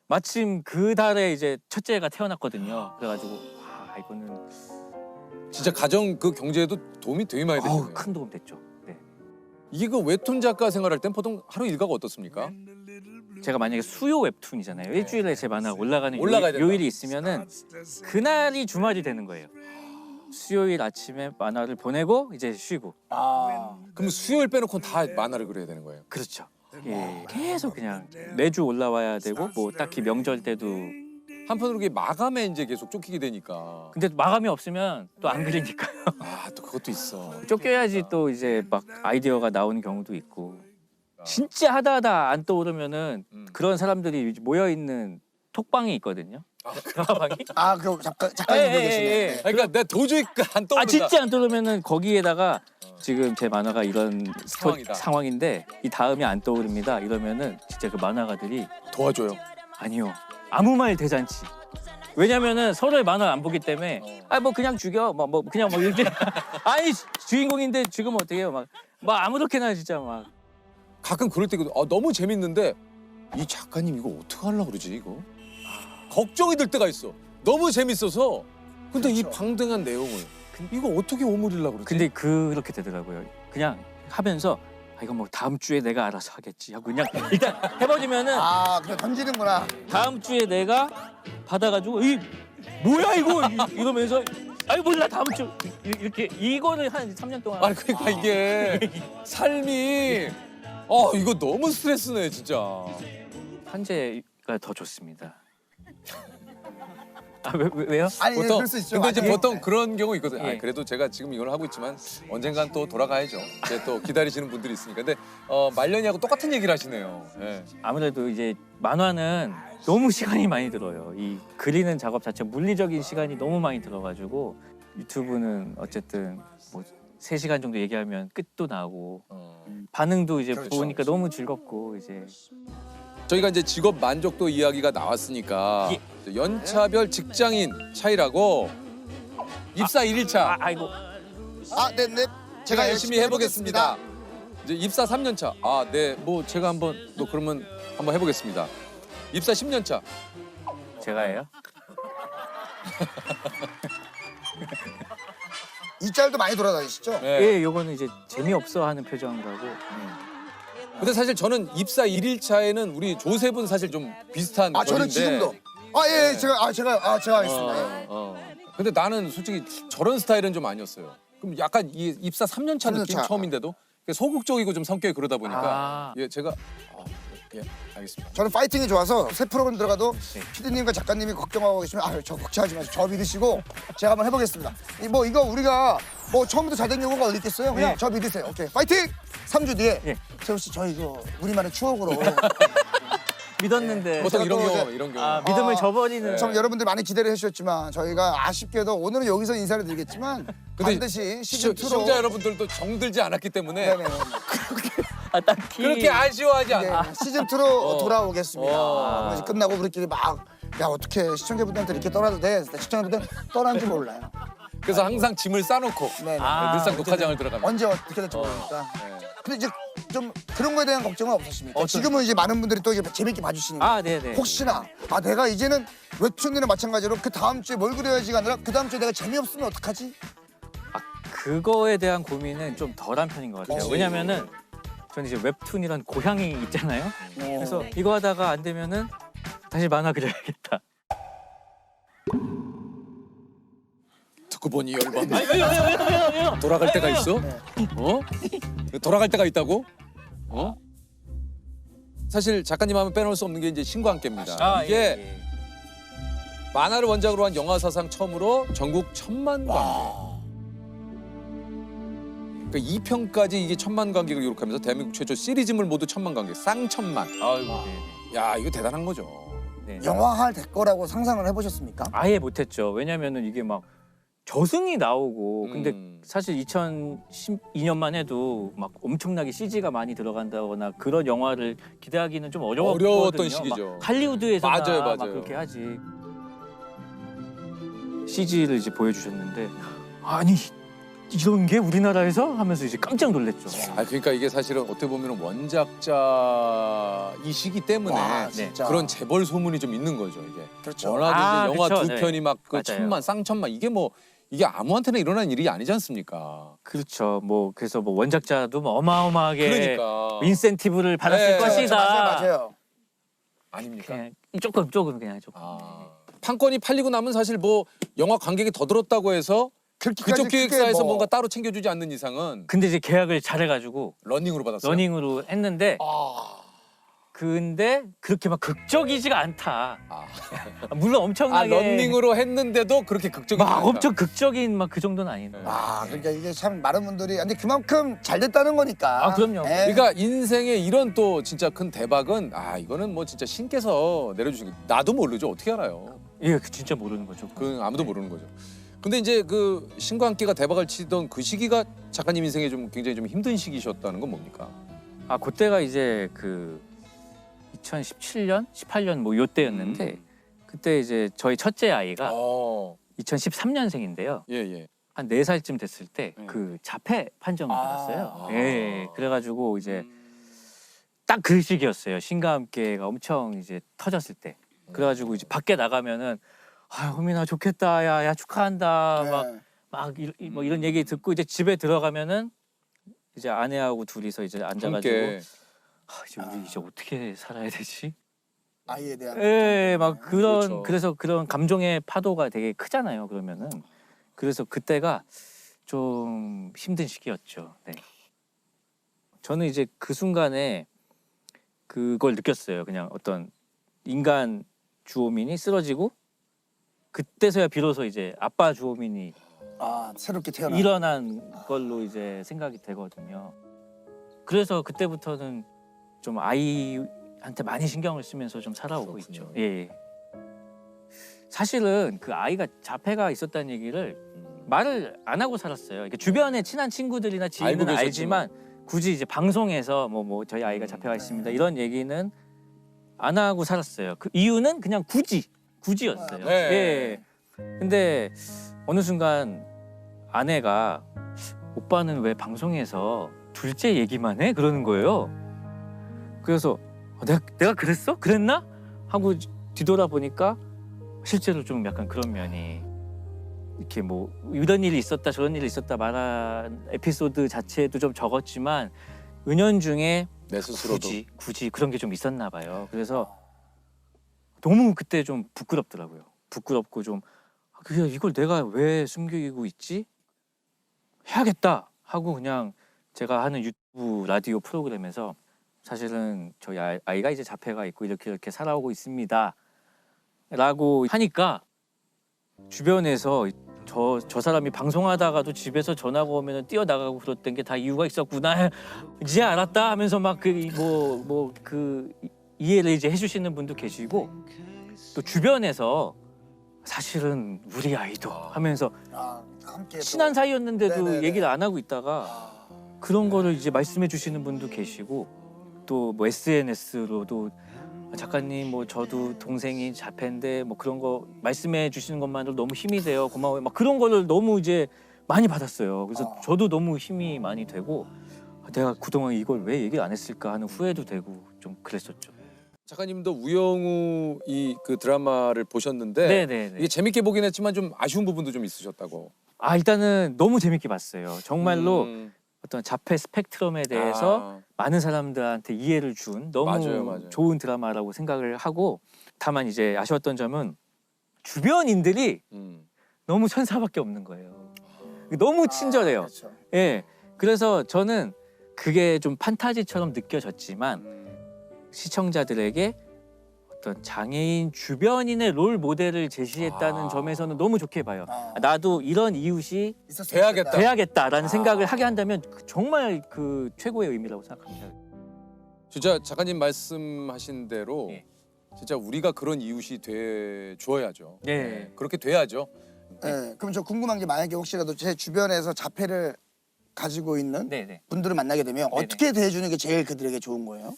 S10: 마침 그 달에 이제 첫째가 태어났거든요. 그래가지고 이거는
S1: 진짜 가정 그 경제에도 도움이 되게 많이 됐네요.
S10: 큰 도움 됐죠. 네.
S1: 이게 그 웹툰 작가 생활할 땐 보통 하루 일과가 어떻습니까?
S10: 제가 만약에 수요 웹툰이잖아요. 일주일에 제 만화가 올라가는
S1: 올라가야 된다.
S10: 요일이 있으면은 그날이 주말이 되는 거예요. 수요일 아침에 만화를 보내고 이제 쉬고.
S1: 그럼 수요일 빼놓고 다 만화를 그려야 되는 거예요?
S10: 그렇죠. 예, 계속 그냥 매주 올라와야 되고 뭐 딱히 명절 때도.
S1: 한편으로 이게 마감에 이제 계속 쫓기게 되니까.
S10: 근데 마감이 없으면 또 안 그리니까요.
S1: 아, 또 그것도 있어.
S10: 쫓겨야지 또 이제 막 아이디어가 나오는 경우도 있고. 진짜 하다 안 떠오르면은 그런 사람들이 모여 있는 톡방이 있거든요. 드라마방이?
S2: 아, 그 작가님 분 계시네.
S1: 그러니까 내가 도저히 안 떠오른다.
S10: 아 진짜 안 떠오르면은 거기에다가 지금 제 만화가 이런 상황인데 이 다음이 안 떠오릅니다. 이러면은 진짜 그 만화가들이
S1: 도와줘요.
S10: 아니요. 아무 말 대잔치. 왜냐면은 서로의 만화 안 보기 때문에 아 뭐 그냥 죽여 뭐 그냥 뭐 이렇게 아니 주인공인데 지금 어떻게 해요 막 아무렇게나 진짜 막
S1: 가끔 그럴 때 너무 재밌는데 이 작가님 이거 어떻게 하려고 그러지 이거? 걱정이 들 때가 있어. 너무 재밌어서. 근데 이 방등한 내용을 이거 어떻게 오므리려고 그러지?
S10: 근데 그렇게 되더라고요. 그냥 하면서 아, 이거 뭐 다음 주에 내가 알아서 하겠지 하고 그냥 일단 해버리면은
S2: 그냥 던지는구나.
S10: 다음 주에 내가 받아가지고 이 뭐야 이거 이러면서 아이 몰라 다음 주 이렇게 이거를 한 3년 동안.
S1: 아니 그러니까 이게 삶이 이거 너무 스트레스네 진짜.
S10: 한재가 더 좋습니다. 아 왜요?
S2: 아니
S1: 보통,
S2: 그럴 수 있죠.
S1: 근데 이제
S2: 아니,
S1: 보통 그런 경우 있거든요.
S10: 예.
S1: 그래도 제가 지금 이걸 하고 있지만 언젠간 또 돌아가야죠. 이제 또 기다리시는 분들이 있으니까. 근데 말년이하고 똑같은 얘기를 하시네요. 예.
S10: 아무래도 이제 만화는 너무 시간이 많이 들어요. 이 그리는 작업 자체 물리적인 시간이 너무 많이 들어가지고 유튜브는 어쨌든 뭐 3시간 정도 얘기하면 끝도 나고 반응도 이제
S2: 그렇죠.
S10: 보니까 너무 즐겁고 이제
S1: 저희가 이제 직업 만족도 이야기가 나왔으니까 연차별 직장인 차이라고 입사 1일차.
S10: 아이고.
S2: 네네.
S1: 제가 열심히 해보겠습니다. 이제 입사 3년 차. 네. 뭐 제가 한번 또 그러면 한번 해보겠습니다. 입사 10년 차.
S10: 제가 해요?
S2: 이 짤도 많이 돌아다니시죠?
S10: 예, 요거는 이제 재미없어 하는 표정 가고.
S1: 근데 사실 저는 입사 1일차에는 우리 조셉은 사실 좀 비슷한
S2: 저는
S1: 거리인데.
S2: 지금도. 예, 제가 하겠습니다. 예.
S1: 근데 나는 솔직히 저런 스타일은 좀 아니었어요. 그럼 약간 이 입사 3년 차 느낌 처음인데도 소극적이고 좀 성격이 그러다 보니까 제가 예, 알겠습니다.
S2: 저는 파이팅이 좋아서 새 프로그램 들어가도 PD님과 작가님이 걱정하고 계시면 저 걱정하지 마세요. 저 믿으시고 제가 한번 해보겠습니다. 이거 우리가 뭐 처음부터 잘 된 경우가 어디 있겠어요? 그냥 저 믿으세요. 오케이, 파이팅! 3주 뒤에 세호 씨 저희 이거 우리만의 추억으로
S10: 믿었는데
S1: 보통 이런 경우
S10: 믿음을 저버리는.
S2: 참 여러분들 많이 기대를 해주셨지만 저희가 아쉽게도 오늘은 여기서 인사를 드리겠지만 반드시 시즌 2로
S1: 시청자 여러분들도 정들지 않았기 때문에
S10: 딱히
S1: 그렇게 아쉬워하지 않아.
S2: 시즌 2로 돌아오겠습니다. 그래서 끝나고 우리끼리 야 어떻게 시청자분들한테 이렇게 떠나도 돼? 시청자분들 떠난지 몰라요.
S1: 그래서 항상 짐을 싸놓고 늘상 녹화장을 들어갑니다.
S2: 언제 어떻게 될지 모르니까. 근데 이제 좀 그런 거에 대한 걱정은 없으십니까? 지금은 이제 많은 분들이 또 이제 재밌게 봐주시니까.
S10: 네네.
S2: 혹시나 내가 이제는 웹툰이나 마찬가지로 그 다음 주에 뭘 그려야지가 아니라 그 다음 주에 내가 재미없으면 어떡하지?
S10: 그거에 대한 고민은 좀 덜한 편인 것 같아요.
S2: 그치.
S10: 왜냐면은 저는 이제 웹툰이란 고향이 있잖아요. 그래서 이거 하다가 안 되면은 다시 만화 그려야겠다.
S1: 듣고 보니 열받네. 돌아갈 때가 있어? 돌아갈 때가 있다고? 사실 작가님 하면 빼놓을 수 없는 게 이제 신과 함께입니다. 이게 만화를 원작으로 한 영화 사상 처음으로 전국 1000만 관객. 그러니까 2편까지 이게 1000만 관객을 기록하면서 대한민국 최초 시리즈물 모두 1000만 관객, 쌍1000만. 야, 이거 대단한 거죠.
S2: 영화화 될 거라고 상상을 해보셨습니까?
S10: 아예 못했죠. 왜냐면은 이게 막 저승이 나오고 근데 사실 2012년만 해도 막 엄청나게 CG가 많이 들어간다거나 그런 영화를 기대하기는 좀
S1: 어려웠던 시기죠.
S10: 할리우드에서나
S1: 맞아요.
S10: 막 그렇게 하지. CG를 이제 보여주셨는데 아니 이런 게 우리나라에서 하면서 이제 깜짝 놀랐죠.
S1: 그러니까 이게 사실은 어떻게 보면 원작자이시기 때문에 그런 재벌 소문이 좀 있는 거죠 이게.
S2: 그렇죠.
S1: 워낙 이제 영화
S10: 그렇죠.
S1: 2편이 막 그
S10: 맞아요.
S1: 쌍천만 이게 뭐 이게 아무한테나 일어난 일이 아니지 않습니까?
S10: 그렇죠. 뭐 그래서 뭐 원작자도 뭐 어마어마하게
S1: 그러니까.
S10: 인센티브를 받았을
S1: 네,
S10: 것이다.
S2: 맞아요.
S1: 아닙니까?
S10: 그냥 조금 그냥 조금.
S1: 판권이 팔리고 나면 사실 뭐 영화 관객이 더 들었다고 해서 그쪽 기획사에서
S2: 뭐...
S1: 뭔가 따로 챙겨주지 않는 이상은
S10: 근데 이제 계약을 잘해가지고
S1: 러닝으로 받았어요.
S10: 러닝으로 했는데 근데 그렇게 막 극적이지가 않다. 물론 엄청나게
S1: 러닝으로 했는데도 그렇게 극적이지
S10: 막
S1: 않다.
S10: 엄청 극적인 막 그 정도는 아닌데.
S2: 그러니까 이게 참 많은 분들이 근데 그만큼 잘 됐다는 거니까.
S10: 그럼요.
S1: 그러니까 인생에 이런 또 진짜 큰 대박은 이거는 뭐 진짜 신께서 내려주신 거. 나도 모르죠. 어떻게 알아요?
S10: 예, 진짜 모르는 거죠.
S1: 그 아무도 모르는 거죠. 근데 이제 그 신과 함께가 대박을 치던 그 시기가 작가님 인생에 좀 굉장히 좀 힘든 시기셨다는 건 뭡니까?
S10: 그때가 이제 그 2017년, 18년 뭐 요때였는데 그때 이제 저희 첫째 아이가 2013년생인데요.
S1: 예.
S10: 한 4살쯤 됐을 때 그 자폐 판정을 받았어요. 예. 그래가지고 이제 딱 그 시기였어요. 신과 함께가 엄청 이제 터졌을 때. 그래가지고 이제 밖에 나가면은 호민아 좋겠다, 야 축하한다, 뭐 이런 얘기 듣고 이제 집에 들어가면은 이제 아내하고 둘이서 이제 앉아가지고 이제 우리 이제 어떻게 살아야 되지?
S2: 아이에 대한.
S10: 예, 막 그런
S2: 그렇죠.
S10: 그래서 그런 감정의 파도가 되게 크잖아요. 그러면은 그래서 그때가 좀 힘든 시기였죠. 네. 저는 이제 그 순간에 그걸 느꼈어요. 그냥 어떤 인간 주호민이 쓰러지고 그때서야 비로소 이제 아빠 주호민이
S2: 새롭게 태어난
S10: 일어난 걸로 이제 생각이 되거든요. 그래서 그때부터는 좀 아이한테 많이 신경을 쓰면서 좀 살아오고 있죠. 예. 사실은 그 아이가 자폐가 있었다는 얘기를 말을 안 하고 살았어요. 이렇게 주변에 친한 친구들이나 지인은 알지만 굳이 이제 방송에서 뭐 저희 아이가 자폐가 있습니다 이런 얘기는 안 하고 살았어요. 그 이유는 그냥 굳이였어요. 예. 근데 어느 순간 아내가 오빠는 왜 방송에서 둘째 얘기만 해? 그러는 거예요. 그래서 내가 그랬어? 그랬나? 하고 뒤돌아보니까 실제로 좀 약간 그런 면이 이렇게 뭐 이런 일이 있었다 저런 일이 있었다 말한 에피소드 자체도 좀 적었지만 은연중에
S1: 내 스스로도
S10: 굳이 그런 게 좀 있었나 봐요. 그래서 너무 그때 좀 부끄럽더라고요. 부끄럽고 좀 이걸 내가 왜 숨기고 있지? 해야겠다 하고 그냥 제가 하는 유튜브 라디오 프로그램에서 사실은 저희 아이가 이제 자폐가 있고 이렇게 살아오고 있습니다 라고 하니까 주변에서 저 사람이 방송하다가도 집에서 전화가 오면 뛰어나가고 그랬던 게 다 이유가 있었구나 이제 알았다 하면서 막 그 이해를 이제 해주시는 분도 계시고 또 주변에서 사실은 우리 아이도 하면서 친한 사이였는데도 얘기를 안 하고 있다가 그런 거를 이제 말씀해 주시는 분도 계시고 또 뭐 SNS로도 작가님 뭐 저도 동생이 자폐인데 뭐 그런 거 말씀해 주시는 것만으로 너무 힘이 돼요 고마워요 막 그런 거를 너무 이제 많이 받았어요. 그래서 저도 너무 힘이 많이 되고 내가 그동안 이걸 왜 얘기를 안 했을까 하는 후회도 되고 좀 그랬었죠.
S1: 작가님도 우영우 이 그 드라마를 보셨는데
S10: 네네네.
S1: 이게 재밌게 보긴 했지만 좀 아쉬운 부분도 좀 있으셨다고.
S10: 일단은 너무 재밌게 봤어요. 정말로 어떤 자폐 스펙트럼에 대해서 많은 사람들한테 이해를 준 너무
S1: 맞아요.
S10: 좋은 드라마라고 생각을 하고 다만 이제 아쉬웠던 점은 주변인들이 너무 천사밖에 없는 거예요. 너무 친절해요.
S2: 그렇죠.
S10: 예. 그래서 저는 그게 좀 판타지처럼 느껴졌지만 시청자들에게 어떤 장애인 주변인의 롤 모델을 제시했다는 점에서는 너무 좋게 봐요. 나도 이런 이웃이 돼야겠다라는 생각을 하게 한다면 정말 그 최고의 의미라고 생각합니다.
S1: 진짜 작가님 말씀하신 대로 진짜 우리가 그런 이웃이 돼 주어야죠.
S10: 네.
S1: 그렇게 돼야죠.
S2: 네. 그럼 저 궁금한 게 만약에 혹시라도 제 주변에서 자폐를 가지고 있는 분들을 만나게 되면 어떻게 대해주는 게 제일 그들에게 좋은 거예요?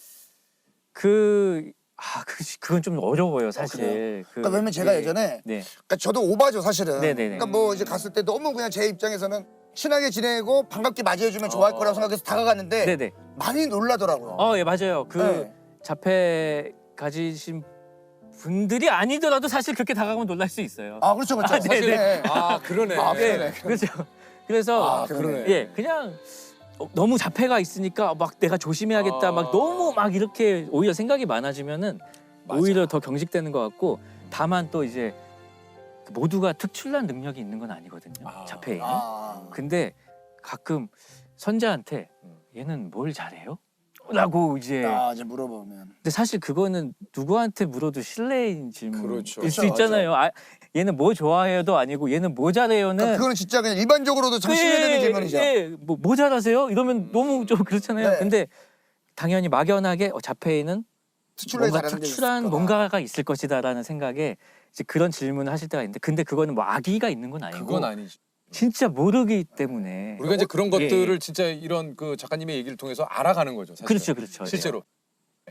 S10: 그건 좀 어려워요 사실.
S2: 그러니까 왜냐면 제가 예전에 그러니까 저도 오바죠 사실은. 그러니까 뭐 이제 갔을 때 너무 그냥 제 입장에서는 친하게 지내고 반갑게 맞이해주면 좋아할 거라고 생각해서 다가갔는데 많이 놀라더라고요.
S10: 예 맞아요. 그 자폐 가지신 분들이 아니더라도 사실 그렇게 다가가면 놀랄 수 있어요.
S2: 아 그렇죠 그렇죠.
S10: 네, 네.
S1: 아 그러네.
S2: 아, 그러네.
S10: 네, 그렇죠. 그래서
S1: 그러네.
S10: 예, 그냥 너무 자폐가 있으니까 막 내가 조심해야겠다. 막 너무 막 이렇게 오히려 생각이 많아지면은 오히려 더 경직되는 것 같고 다만 또 이제 모두가 특출난 능력이 있는 건 아니거든요. 자폐에는. 근데 가끔 선재한테 얘는 뭘 잘해요? 라고 이제
S2: 이제 물어보면.
S10: 근데 사실 그거는 누구한테 물어도 실례인 질문일
S1: 그렇죠.
S10: 수 있잖아요. 아, 얘는 뭐 좋아해요도 아니고 얘는 뭐 잘해요는
S2: 그러니까 그거는 진짜 그냥 일반적으로도 참 신뢰되는 질문이죠.
S10: 뭐 잘하세요? 이러면 너무 좀 그렇잖아요.
S2: 네.
S10: 근데 당연히 막연하게 자폐인은
S2: 특출나게
S10: 뭔가
S2: 잘하는 게
S10: 특출한
S2: 있을까?
S10: 뭔가가 있을 것이다라는 생각에 이제 그런 질문을 하실 때가 있는데 근데 그거는 뭐 악의가 있는 건 아니고
S1: 그건 아니지.
S10: 진짜 모르기 때문에
S1: 우리가 이제 그런
S10: 예,
S1: 것들을 진짜 이런 그 작가님의 얘기를 통해서 알아가는 거죠. 사실은.
S10: 그렇죠, 그렇죠.
S1: 실제로.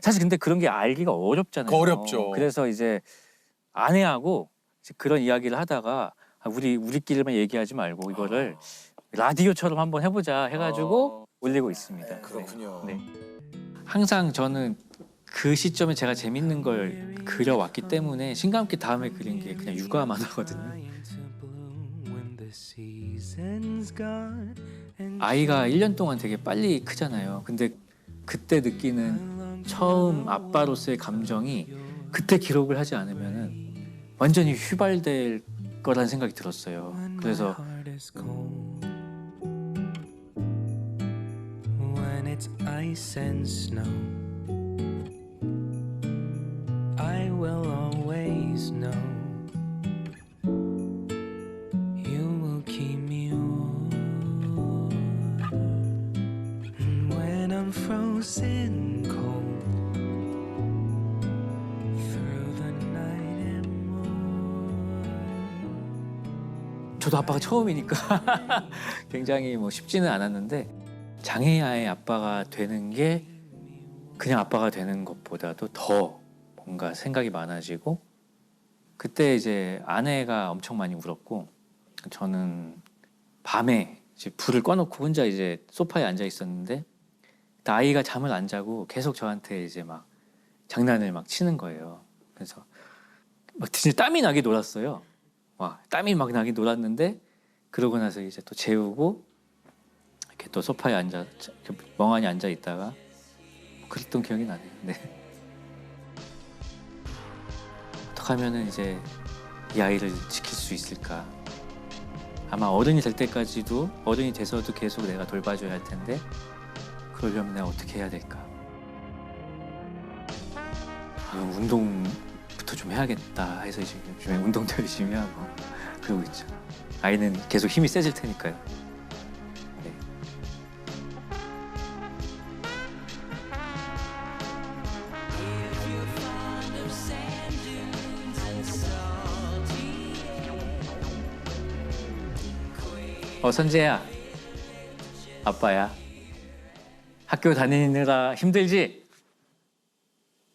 S10: 사실 근데 그런 게 알기가 어렵잖아요.
S1: 어렵죠.
S10: 그래서 이제 아내하고 이제 그런 이야기를 하다가 우리끼리만 얘기하지 말고 이거를 라디오처럼 한번 해보자 해가지고 올리고 있습니다.
S1: 그렇군요.
S10: 네. 항상 저는 그 시점에 제가 재밌는 걸 그려왔기 때문에 신감기 다음에 그린 게 그냥 육아 만화거든요. 아이가 1년 동안 되게 빨리 크잖아요. 근데 그때 느끼는 처음 아빠로서의 감정이 그때 기록을 하지 않으면은 완전히 휘발될 거라는 생각이 들었어요. 그래서
S14: When it's ice and snow, I will always know you will keep me warm. And when I'm frozen cold through the night and morn.
S10: 저도 아빠가 처음이니까 굉장히 뭐 쉽지는 않았는데 장애아의 아빠가 되는 게 그냥 아빠가 되는 것보다도 더 뭔가 생각이 많아지고 그때 이제 아내가 엄청 많이 울었고 저는 밤에 이제 불을 꺼놓고 혼자 이제 소파에 앉아 있었는데 아이가 잠을 안 자고 계속 저한테 이제 막 장난을 막 치는 거예요. 그래서 막 진짜 땀이 나게 놀았어요. 와, 땀이 막 나게 놀았는데 그러고 나서 이제 또 재우고 이렇게 또 소파에 앉아 이렇게 멍하니 앉아 있다가 그랬던 기억이 나네요. 네. 어떻게 하면은 이제 이 아이를 지킬 수 있을까? 아마 어른이 될 때까지도 어른이 돼서도 계속 내가 돌봐줘야 할 텐데 그러려면 내가 어떻게 해야 될까? 운동부터 좀 해야겠다 해서 이제 요즘에 운동도 열심히 하고 그러고 있죠. 아이는 계속 힘이 세질 테니까요. 네. 선재야, 아빠야. 학교 다니느라 힘들지?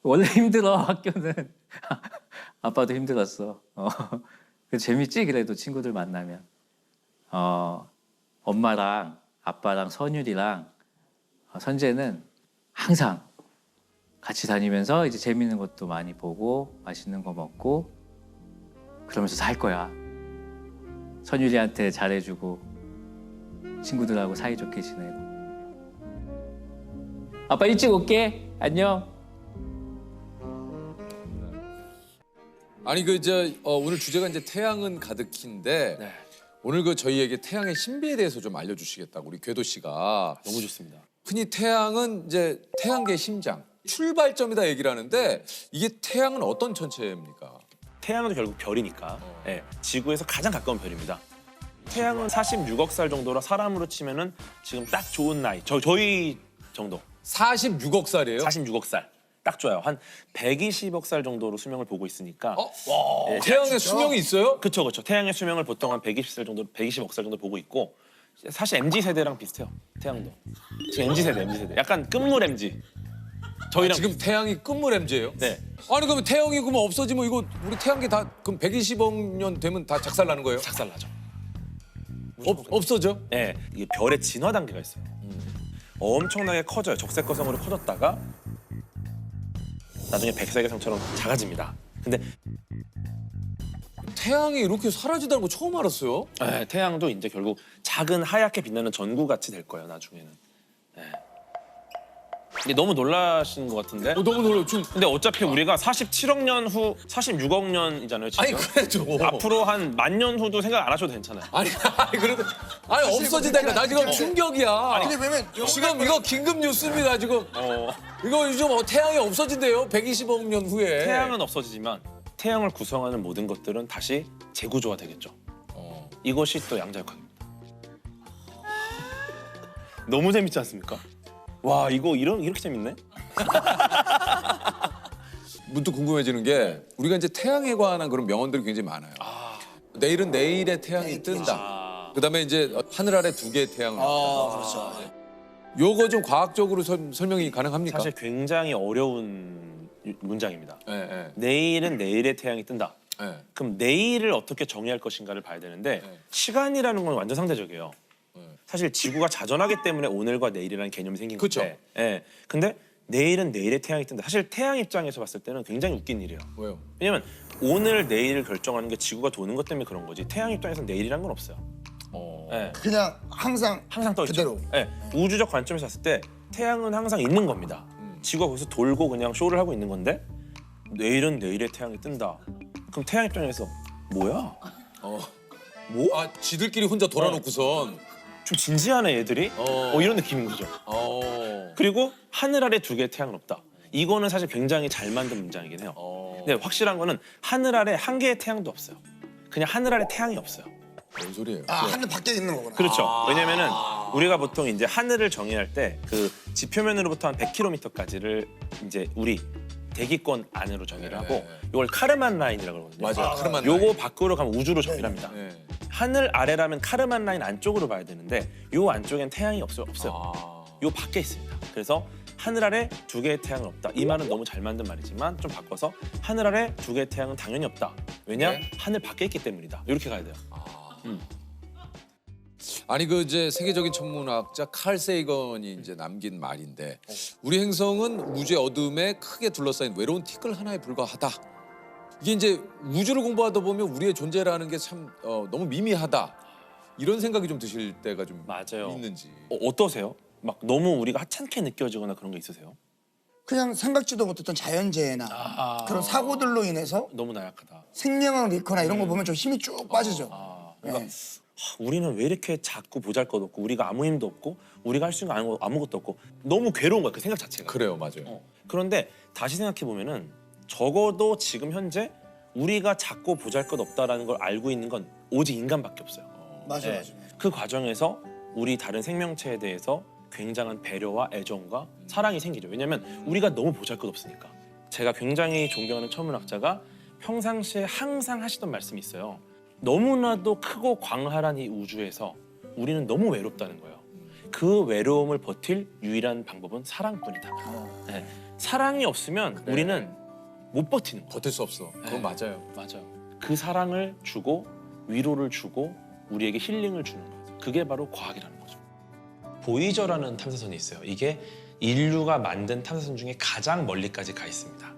S10: 원래 힘들어 학교는. 아빠도 힘들었어. 재밌지? 그래도 친구들 만나면. 엄마랑 아빠랑 선율이랑 선재는 항상 같이 다니면서 이제 재밌는 것도 많이 보고 맛있는 거 먹고 그러면서 살 거야. 선율이한테 잘해주고 친구들하고 사이좋게 지내고. 아빠 일찍 올게. 안녕.
S1: 아니 오늘 주제가 이제 태양은 가득히인데 오늘 저희에게 태양의 신비에 대해서 좀 알려주시겠다고 우리 궤도 씨가.
S15: 너무 좋습니다.
S1: 흔히 태양은 이제 태양계의 심장, 출발점이다 얘기를 하는데 이게 태양은 어떤 천체입니까?
S15: 태양은 결국 별이니까 예, 지구에서 가장 가까운 별입니다. 태양은 46억 살 정도라 사람으로 치면은 지금 딱 좋은 나이. 저희 정도.
S1: 46억 살이에요?
S15: 46억 살. 딱 좋아요. 한 120억 살 정도로 수명을 보고 있으니까.
S1: 와, 태양의 수명이 있어요?
S15: 그렇죠, 그렇죠. 태양의 수명을 보통 한 120살 정도, 120억 살 정도 보고 있고 사실 MZ 세대랑 비슷해요. 태양도. 지금 MZ 세대. 약간 끝물 MZ. 저희랑
S1: 지금 태양이 끝물 MZ예요?
S15: 네.
S1: 아니 그러면 태양이 그러면 없어지면 이거 우리 태양계 다 그럼 120억 년 되면 다 작살나는 거예요?
S15: 작살나죠.
S1: 없어져?
S15: 네, 이게 별의 진화 단계가 있어요. 엄청나게 커져요. 적색거성으로 커졌다가 나중에 백색의성처럼 작아집니다. 근데
S1: 태양이 이렇게 사라지다는 거 처음 알았어요.
S15: 네, 태양도 이제 결국 작은 하얗게 빛나는 전구 같이 될 거예요 나중에는. 네. 근데 너무 놀라시는 것 같은데?
S1: 너무 놀라요. 좀.
S15: 근데 어차피 우리가 47억 년 후 46억 년이잖아요 지금.
S1: 아니 그래도
S15: 앞으로 한 1000년 후도 생각 안 하셔도 괜찮아요.
S1: 아니 그래도 아니 없어진다니까 나 지금 충격이야.
S2: 아니 왜냐면
S1: 지금 이거 긴급 뉴스입니다 지금. 이거 요즘 태양이 없어진대요 120억 년 후에.
S15: 태양은 없어지지만 태양을 구성하는 모든 것들은 다시 재구조화 되겠죠. 이것이 또 양자역학입니다. 너무 재밌지 않습니까? 와 이거 이렇게 재밌네?
S1: 문득 궁금해지는 게 우리가 이제 태양에 관한 그런 명언들이 굉장히 많아요. 내일은 내일의 태양이 뜬다. 그다음에 이제 하늘 아래 두 개의 태양을.
S2: 그렇죠.
S1: 요거 좀 과학적으로 설명이 가능합니까?
S15: 사실 굉장히 어려운 문장입니다.
S1: 네.
S15: 내일은 내일의 태양이 뜬다.
S1: 네.
S15: 그럼 내일을 어떻게 정의할 것인가를 봐야 되는데 시간이라는 건 완전 상대적이에요. 사실 지구가 자전하기 때문에 오늘과 내일이라는 개념이 생긴 건데. 예. 근데 내일은 내일의 태양이 뜬다. 사실 태양 입장에서 봤을 때는 굉장히 웃긴 일이에요.
S1: 왜요?
S15: 왜냐면 오늘 내일을 결정하는 게 지구가 도는 것 때문에 그런 거지. 태양 입장에서는 내일이란 건 없어요. 예.
S2: 그냥 항상
S15: 떠
S2: 그대로.
S15: 있죠. 예. 우주적 관점에서 봤을 때 태양은 항상 있는 겁니다. 지구가 거기서 돌고 그냥 쇼를 하고 있는 건데 내일은 내일의 태양이 뜬다. 그럼 태양 입장에서 뭐야? 뭐?
S1: 지들끼리 혼자 돌아놓고선
S15: 좀 진지하네 얘들이. 이런 느낌인 거죠. 그리고 하늘 아래 두 개의 태양은 없다. 이거는 사실 굉장히 잘 만든 문장이긴 해요. 근데 확실한 거는 하늘 아래 한 개의 태양도 없어요. 그냥 하늘 아래 태양이 없어요.
S1: 뭔 소리예요?
S2: 하늘 밖에 있는 거구나.
S15: 그렇죠. 왜냐면은 우리가 보통 이제 하늘을 정의할 때 그 지표면으로부터 한 100km까지를 이제 우리 대기권 안으로 정의를 하고 이걸 카르만 라인이라고 그러거든요.
S1: 맞아요. 카르만 라인.
S15: 요거 밖으로 가면 우주로 정의를 합니다. 하늘 아래라면 카르만 라인 안쪽으로 봐야 되는데 요 안쪽엔 태양이 없어요. 요 밖에 있습니다. 그래서 하늘 아래 두 개의 태양은 없다. 이 말은 너무 잘 만든 말이지만 좀 바꿔서 하늘 아래 두 개의 태양은 당연히 없다. 왜냐? 하늘 밖에 있기 때문이다. 이렇게 가야 돼요.
S1: 아니 그 이제 세계적인 천문학자 칼 세이건이 이제 남긴 말인데 우리 행성은 우주의 어둠에 크게 둘러싸인 외로운 티끌 하나에 불과하다. 이게 이제 우주를 공부하다 보면 우리의 존재라는 게 참 너무 미미하다. 이런 생각이 좀 드실 때가 좀 있는지.
S15: 어떠세요? 막 너무 우리가 하찮게 느껴지거나 그런 게 있으세요?
S2: 그냥 생각지도 못했던 자연재해나 그런 사고들로 인해서
S15: 너무 나약하다.
S2: 생명을 잃거나 이런 거 보면 좀 힘이 쭉 빠지죠.
S15: 그러니까 우리는 왜 이렇게 작고 보잘것없고 우리가 아무 힘도 없고 우리가 할 수 있는 거 아무것도 없고 너무 괴로운 거야 그 생각 자체가.
S1: 그래요, 맞아요.
S15: 그런데 다시 생각해 보면은 적어도 지금 현재 우리가 작고 보잘것없다라는 걸 알고 있는 건 오직 인간밖에 없어요.
S2: 맞아요.
S15: 그 과정에서 우리 다른 생명체에 대해서 굉장한 배려와 애정과 사랑이 생기죠. 왜냐하면 우리가 너무 보잘것없으니까. 제가 굉장히 존경하는 천문학자가 평상시에 항상 하시던 말씀이 있어요. 너무나도 크고 광활한 이 우주에서 우리는 너무 외롭다는 거예요. 그 외로움을 버틸 유일한 방법은 사랑뿐이다. 네. 사랑이 없으면 우리는 못 버티는 거예요.
S1: 버틸 수 없어. 그건 맞아요.
S15: 맞아요. 그 사랑을 주고 위로를 주고 우리에게 힐링을 주는 거예요. 그게 바로 과학이라는 거죠. 보이저라는 탐사선이 있어요. 이게 인류가 만든 탐사선 중에 가장 멀리까지 가 있습니다.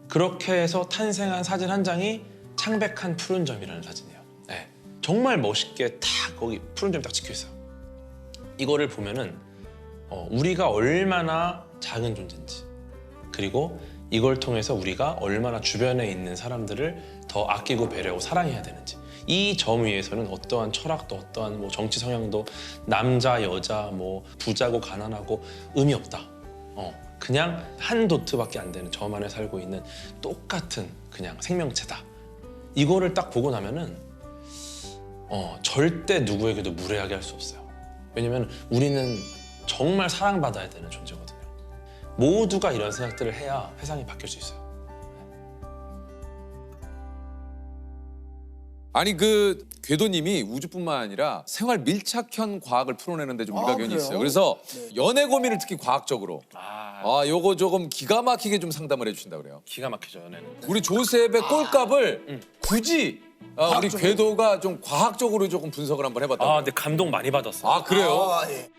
S15: 그렇게 해서 탄생한 사진 한 장이 창백한 푸른 점이라는 사진이에요. 네. 정말 멋있게 딱 거기 푸른 점이 딱 찍혀 있어요. 이거를 보면은 우리가 얼마나 작은 존재인지 그리고 이걸 통해서 우리가 얼마나 주변에 있는 사람들을 더 아끼고 배려하고 사랑해야 되는지 이 점 위에서는 어떠한 철학도 어떠한 뭐 정치 성향도 남자 여자 뭐 부자고 가난하고 의미 없다. 그냥 한 도트밖에 안 되는 점 안에 살고 있는 똑같은 그냥 생명체다. 이거를 딱 보고 나면은 절대 누구에게도 무례하게 할 수 없어요. 왜냐면 우리는 정말 사랑받아야 되는 존재거든요. 모두가 이런 생각들을 해야 세상이 바뀔 수 있어요.
S1: 아니 그 궤도님이 우주뿐만 아니라 생활 밀착형 과학을 풀어내는 데 좀 일가견이
S2: 그래요?
S1: 있어요. 그래서 연애 고민을 특히 과학적으로 요거 조금 기가 막히게 좀 상담을 해주신다 그래요.
S15: 기가 막히죠 연애는.
S1: 우리 조셉의 꼴값을 굳이 우리 궤도가 좀 과학적으로 조금 분석을 한번 해봤다.
S15: 근데 감동 많이 받았어.
S1: 그래요?
S2: 예.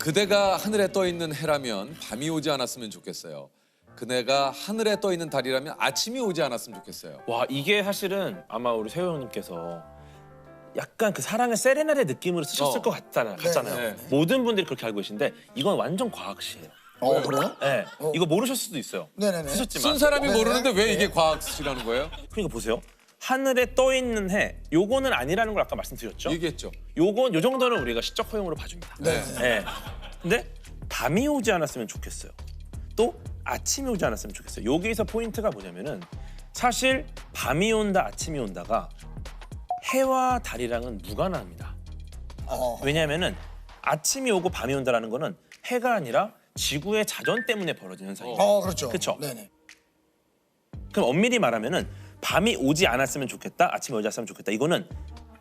S1: 그대가 하늘에 떠 있는 해라면 밤이 오지 않았으면 좋겠어요. 그대가 하늘에 떠 있는 달이라면 아침이 오지 않았으면 좋겠어요.
S15: 와 이게 사실은 아마 우리 세호 형님께서 약간 그 사랑의 세레나데 느낌으로 쓰셨을 것 같잖아요.
S1: 네.
S15: 모든 분들이 그렇게 알고 계신데 이건 완전 과학시예요.
S2: 그래요?
S15: 네. 이거 모르셨을 수도 있어요.
S2: 네네네.
S15: 쓰셨지만.
S1: 쓴 사람이
S2: 네네.
S1: 모르는데 왜 이게 과학이라는 거예요?
S15: 그러니까 보세요. 하늘에 떠 있는 해, 요거는 아니라는 걸 아까 말씀드렸죠.
S1: 얘기했죠.
S15: 요건 요 정도는 우리가 시적 허용으로 봐줍니다.
S2: 네.
S15: 네. 근데 밤이 오지 않았으면 좋겠어요. 또 아침이 오지 않았으면 좋겠어요. 여기에서 포인트가 뭐냐면은 사실 밤이 온다, 아침이 온다가 해와 달이랑은 무관합니다. 왜냐하면은 아침이 오고 밤이 온다라는 거는 해가 아니라 지구의 자전 때문에 벌어진 현상이에요.
S2: 그렇죠.
S15: 그렇죠.
S2: 네네.
S15: 그럼 엄밀히 말하면은 밤이 오지 않았으면 좋겠다, 아침이 오지 않았으면 좋겠다. 이거는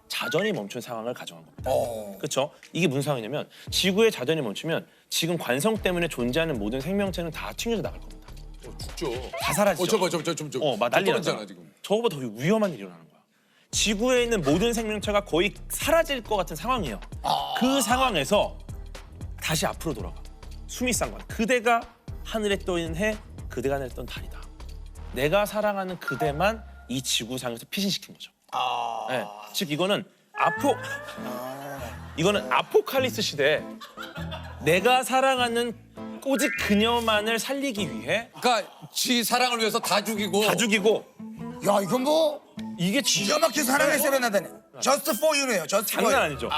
S15: 자전이 멈춘 상황을 가정한 겁니다. 그렇죠? 이게 무슨 상황이냐면 지구의 자전이 멈추면 지금 관성 때문에 존재하는 모든 생명체는 다 튕겨져 나갈 겁니다.
S1: 죽죠.
S15: 다 사라지죠.
S1: 막
S15: 난리
S1: 떨어지잖아
S15: 나잖아.
S1: 지금.
S15: 저거보다 더 위험한 일이 일어나는 거야. 지구에 있는 모든 생명체가 거의 사라질 것 같은 상황이에요. 그 상황에서 다시 앞으로 돌아가. 수미상관. 그대가 하늘에 떠 있는 해, 그대가 하늘에 떠 있는 달이다. 내가 사랑하는 그대만 이 지구상에서 피신시킨 거죠. 네. 즉 이거는 이거는 아포칼립스 시대에 내가 사랑하는 오직 그녀만을 살리기 위해
S1: 그러니까 지 사랑을 위해서 다 죽이고
S2: 야 이건 뭐
S15: 이게
S2: 기가 막힌 사랑의 세레나데네. Just for you네요. Just for
S15: 장난
S2: you.
S15: 아니죠.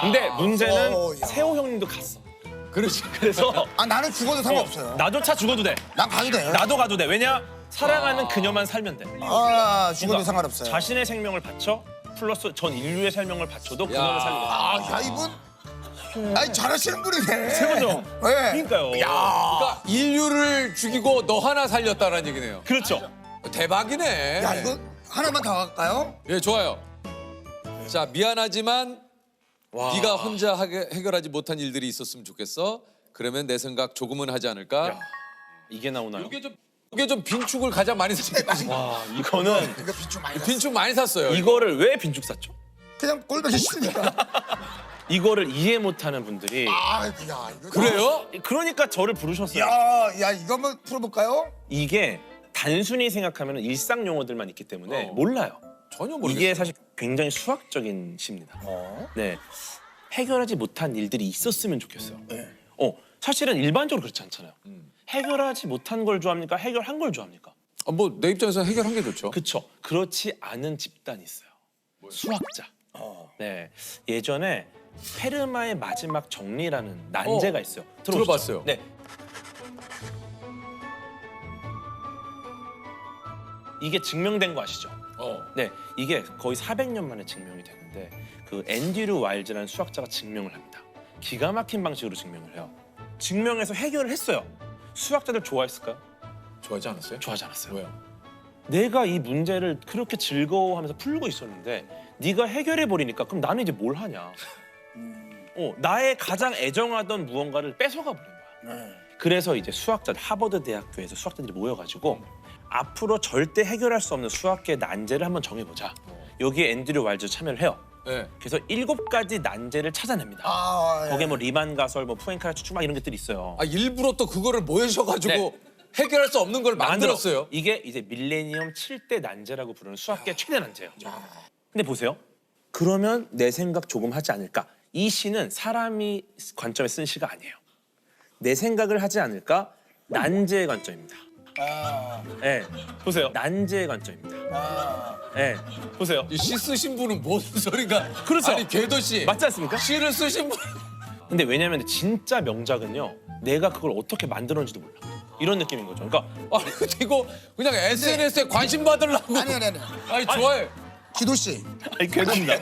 S15: 근데 문제는
S2: 야.
S15: 세호 형님도 갔어.
S1: 그렇지.
S15: 그래서
S2: 나는 죽어도 상관없어요.
S15: 나조차 죽어도 돼.
S2: 난 가도 돼.
S15: 나도 가도 돼. 왜냐? 사랑하는 그녀만 살면 돼.
S2: 죽어도 상관없어요.
S15: 자신의 생명을 바쳐 플러스 전 인류의 생명을 바쳐도 그녀를 살리겠다.
S2: 야 이분 아니 잘하시는 분이네.
S15: 세호죠.
S2: 네.
S15: 그러니까요.
S1: 그러니까 인류를 죽이고 너 하나 살렸다라는 얘기네요.
S15: 그렇죠.
S1: 대박이네.
S2: 야 이거 하나만 더 할까요?
S1: 예, 좋아요. 자, 미안하지만 네가 혼자 해결하지 못한 일들이 있었으면 좋겠어. 그러면 내 생각 조금은 하지 않을까?
S15: 이게 나오나요?
S1: 이게 좀 빈축을 가장 많이 샀어요.
S15: 와, 이거는
S2: 이거 빈축 많이
S1: 빈축 많이 샀어요.
S15: 이거를 왜 빈축 샀죠?
S2: 그냥 꼴보기 싫으니까.
S15: 이거를 이해 못하는 분들이
S2: 야 이거
S1: 그래요?
S15: 그러니까 저를 부르셨어요.
S2: 야 이거 한번 풀어볼까요?
S15: 이게 단순히 생각하면 일상 용어들만 있기 때문에 몰라요.
S1: 전혀 모르겠어요.
S15: 이게 사실 굉장히 수학적인 시입니다. 네, 해결하지 못한 일들이 있었으면 좋겠어요. 사실은 일반적으로 그렇지 않잖아요. 해결하지 못한 걸 좋아합니까? 해결한 걸 좋아합니까?
S1: 뭐 내 입장에서 해결한 게 좋죠.
S15: 그렇죠. 그렇지 않은 집단이 있어요. 수학자. 네, 예전에 페르마의 마지막 정리라는 난제가 있어요.
S1: 들어봤어요.
S15: 네. 이게 증명된 거 아시죠? 네, 이게 거의 400년 만에 증명이 되는데 그 앤드류 와일즈라는 수학자가 증명을 합니다. 기가 막힌 방식으로 증명을 해요. 증명해서 해결을 했어요. 수학자들 좋아했을까요?
S1: 좋아하지 않았어요?
S15: 좋아하지 않았어요.
S1: 왜요?
S15: 내가 이 문제를 그렇게 즐거워하면서 풀고 있었는데 네가 해결해 버리니까 그럼 나는 이제 뭘 하냐? 나의 가장 애정하던 무언가를 뺏어가 버린 거야. 그래서 이제 수학자들 하버드 대학교에서 수학자들이 모여가지고 앞으로 절대 해결할 수 없는 수학계 난제를 한번 정해보자. 여기에 앤드류 와일즈 참여를 해요.
S1: 네.
S15: 그래서 7가지 난제를 찾아냅니다. 거기에 뭐 리만 가설, 뭐 푸엔카라 추측 막 이런 것들이 있어요.
S1: 일부러 또 그거를 모여셔가지고 해결할 수 없는 걸 만들었어요.
S15: 이게 이제 밀레니엄 7대 난제라고 부르는 수학계 최대 난제예요. 근데 보세요. 그러면 내 생각 조금 하지 않을까? 이 시는 사람이 관점에 쓴 시가 아니에요. 내 생각을 하지 않을까? 난제의 관점입니다. 네, 보세요. 난제의 관점입니다. 네, 보세요.
S1: 이 시 쓰신 분은 무슨 소리가?
S15: 그렇죠.
S1: 아니 궤도 씨.
S15: 맞지 않습니까?
S1: 시를 쓰신 분.
S15: 근데 왜냐면 진짜 명작은요. 내가 그걸 어떻게 만들었는지도 몰라. 이런 느낌인 거죠. 그러니까
S1: 이거 그냥 SNS에 관심 받으려고.
S2: 아니
S1: 좋아해.
S2: 기도 씨.
S15: 아니 궤도입니다.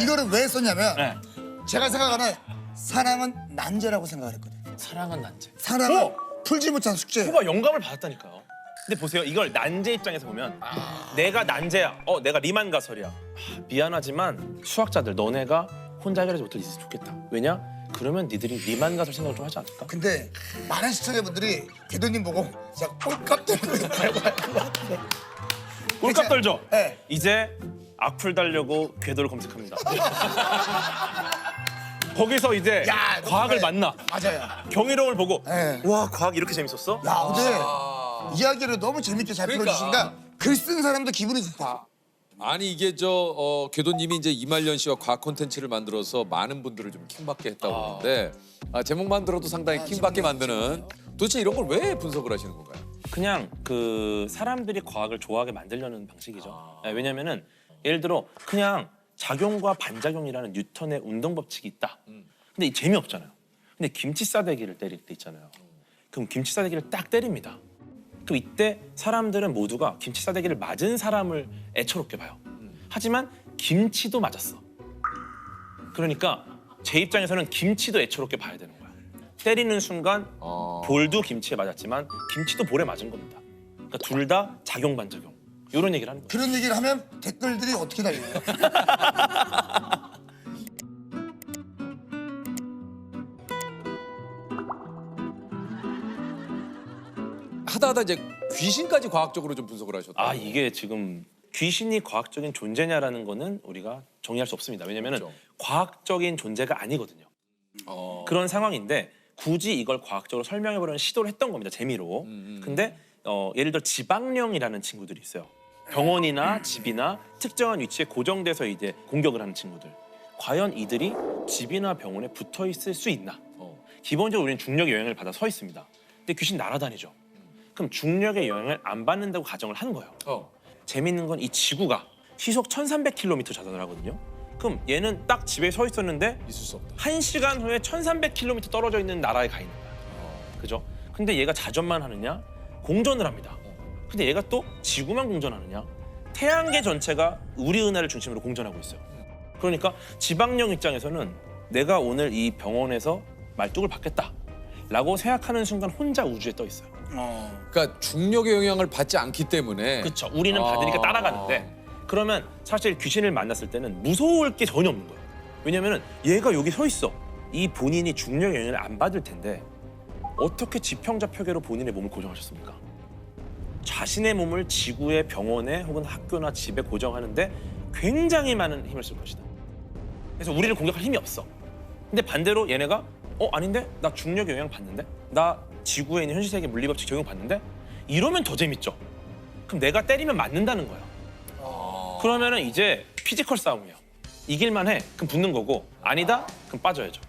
S2: 이거를 왜 썼냐면 제가 생각하는 사랑은 난제라고 생각을 했거든요.
S15: 사랑은 난제.
S2: 사랑은 풀지 못한 숙제.
S15: 후가 영감을 받았다니까요. 근데 보세요. 이걸 난제 입장에서 보면 내가 난제야. 내가 리만 가설이야. 미안하지만 수학자들 너네가 혼자 해결하지 못할 수 있으면 좋겠다. 왜냐? 그러면 니들이 리만 가설 생각을 좀 하지 않을까?
S2: 근데 많은 시청자분들이 궤도님 보고 진짜 꼴값 때문에 말고 할 것 같아.
S15: 꼴값 떨죠?
S2: 네.
S15: 이제 악플 달려고 궤도를 검색합니다. 거기서 이제
S2: 야,
S15: 과학을
S2: 그래.
S15: 만나.
S2: 맞아요.
S15: 경이로움을 보고
S2: 네.
S15: 와 과학 이렇게 재밌었어?
S2: 야, 근데 이야기를 너무 재밌게 잘
S1: 그러니까.
S2: 풀어주시니까 글 쓴 사람도 기분이 좋다.
S1: 아니 이게 궤도님이 이제 이말년 씨와 과학 콘텐츠를 만들어서 많은 분들을 좀 킹받게 했다고 하는데 제목만 들어도 상당히 킹받게 만드는 도대체 이런 걸 왜 분석을 하시는 건가요?
S15: 그냥 그 사람들이 과학을 좋아하게 만들려는 방식이죠. 네, 왜냐면은 예를 들어 그냥 작용과 반작용이라는 뉴턴의 운동 법칙이 있다. 근데 이 재미없잖아요. 근데 김치 싸대기를 때릴 때 있잖아요. 그럼 김치 싸대기를 딱 때립니다. 그럼 이때 사람들은 모두가 김치 싸대기를 맞은 사람을 애처롭게 봐요. 하지만 김치도 맞았어. 그러니까 제 입장에서는 김치도 애처롭게 봐야 되는 거야. 때리는 순간 볼도 김치에 맞았지만 김치도 볼에 맞은 겁니다. 그러니까 둘 다 작용 반작용. 이런 얘기를 하는 거예요.
S2: 그런 얘기를 하면 댓글들이 어떻게 달려요?
S1: 하다 이제 귀신까지 과학적으로 좀 분석을 하셨다.
S15: 아 이게 지금 귀신이 과학적인 존재냐라는 거는 우리가 정의할 수 없습니다. 왜냐면은
S1: 그렇죠.
S15: 과학적인 존재가 아니거든요. 그런 상황인데 굳이 이걸 과학적으로 설명해보려는 시도를 했던 겁니다. 재미로. 근데 예를 들어 지방령이라는 친구들이 있어요. 병원이나 집이나 특정한 위치에 고정돼서 이제 공격을 하는 친구들. 과연 이들이 집이나 병원에 붙어 있을 수 있나? 기본적으로 우리는 중력의 영향을 받아 서 있습니다. 근데 귀신 날아다니죠. 그럼 중력의 영향을 안 받는다고 가정을 한 거예요. 재밌는 건 이 지구가 시속 1300km 자전을 하거든요. 그럼 얘는 딱 집에 서 있었는데
S1: 있을 수 없다.
S15: 1시간 후에 1300km 떨어져 있는 나라에 가 있는 거야. 그죠? 근데 얘가 자전만 하느냐? 공전을 합니다. 근데 얘가 또 지구만 공전하느냐? 태양계 전체가 우리 은하를 중심으로 공전하고 있어요. 그러니까 지방령 입장에서는 내가 오늘 이 병원에서 말뚝을 받겠다라고 생각하는 순간 혼자 우주에 떠 있어요.
S1: 그러니까 중력의 영향을 받지 않기 때문에.
S15: 그렇죠. 우리는 받으니까 따라가는데 그러면 사실 귀신을 만났을 때는 무서울 게 전혀 없는 거예요. 왜냐면은 얘가 여기 서 있어. 이 본인이 중력의 영향을 안 받을 텐데 어떻게 지평자 표계로 본인의 몸을 고정하셨습니까? 자신의 몸을 지구의 병원에 혹은 학교나 집에 고정하는데 굉장히 많은 힘을 쓸 것이다. 그래서 우리를 공격할 힘이 없어. 근데 반대로 얘네가 아닌데? 나 중력의 영향 받는데? 나 지구에 있는 현실세계 물리법칙 적용 받는데? 이러면 더 재밌죠. 그럼 내가 때리면 맞는다는 거야. 그러면은 이제 피지컬 싸움이에요. 이길만 해. 그럼 붙는 거고 아니다? 그럼 빠져야죠.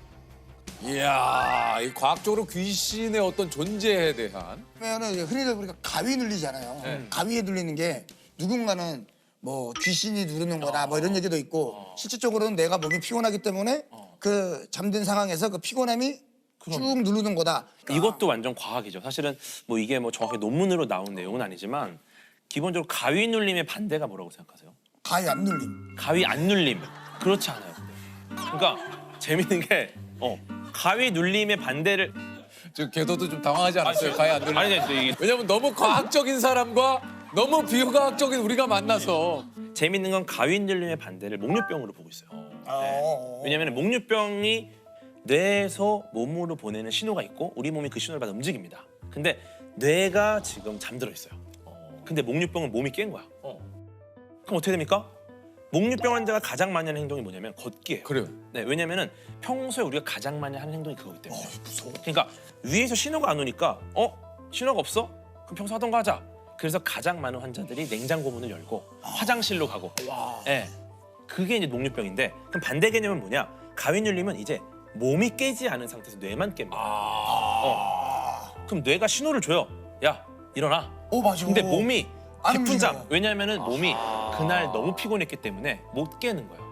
S1: 이야, 이 과학적으로 귀신의 어떤 존재에 대한.
S2: 그러면은 흔히들 우리가 가위 눌리잖아요. 가위에 눌리는 게 누군가는 뭐 귀신이 누르는 거다 뭐 이런 얘기도 있고 실질적으로는 내가 몸이 피곤하기 때문에 그 잠든 상황에서 그 피곤함이 쭉 누르는 거다.
S15: 이것도 완전 과학이죠. 사실은 뭐 이게 뭐 정확히 논문으로 나온 내용은 아니지만 기본적으로 가위 눌림의 반대가 뭐라고 생각하세요?
S2: 가위 안 눌림.
S15: 가위 안 눌림. 그렇지 않아요. 그러니까 재밌는 게 가위 눌림의 반대를
S1: 지금 궤도도 좀 당황하지 않았어요? 가위 안 눌림.
S15: 아니,
S1: 왜냐면 너무 과학적인 사람과 너무 비과학적인 우리가 만나서.
S15: 재밌는 건 가위 눌림의 반대를 목류병으로 보고 있어요. 네. 왜냐면 목류병이 뇌에서 몸으로 보내는 신호가 있고 우리 몸이 그 신호를 받아 움직입니다. 근데 뇌가 지금 잠들어 있어요. 근데 목류병은 몸이 깬 거야. 그럼 어떻게 됩니까? 목류병 환자가 가장 많이 하는 행동이 뭐냐면 걷기예요.
S1: 그래요.
S15: 네, 왜냐면은 평소에 우리가 가장 많이 하는 행동이 그거기 때문에. 무서워. 그러니까 위에서 신호가 안 오니까 신호가 없어? 그럼 평소 하던 거 하자. 그래서 가장 많은 환자들이 냉장고 문을 열고 화장실로 가고. 네, 그게 이제 목류병인데 그럼 반대 개념은 뭐냐? 가위 눌림은 이제 몸이 깨지 않은 상태에서 뇌만 깹니다. 그럼 뇌가 신호를 줘요. 야, 일어나.
S2: 맞아.
S15: 근데 몸이
S2: 안
S15: 깊은 잠.
S2: 움직여요.
S15: 왜냐면은 몸이 그날 너무 피곤했기 때문에 못 깨는 거예요.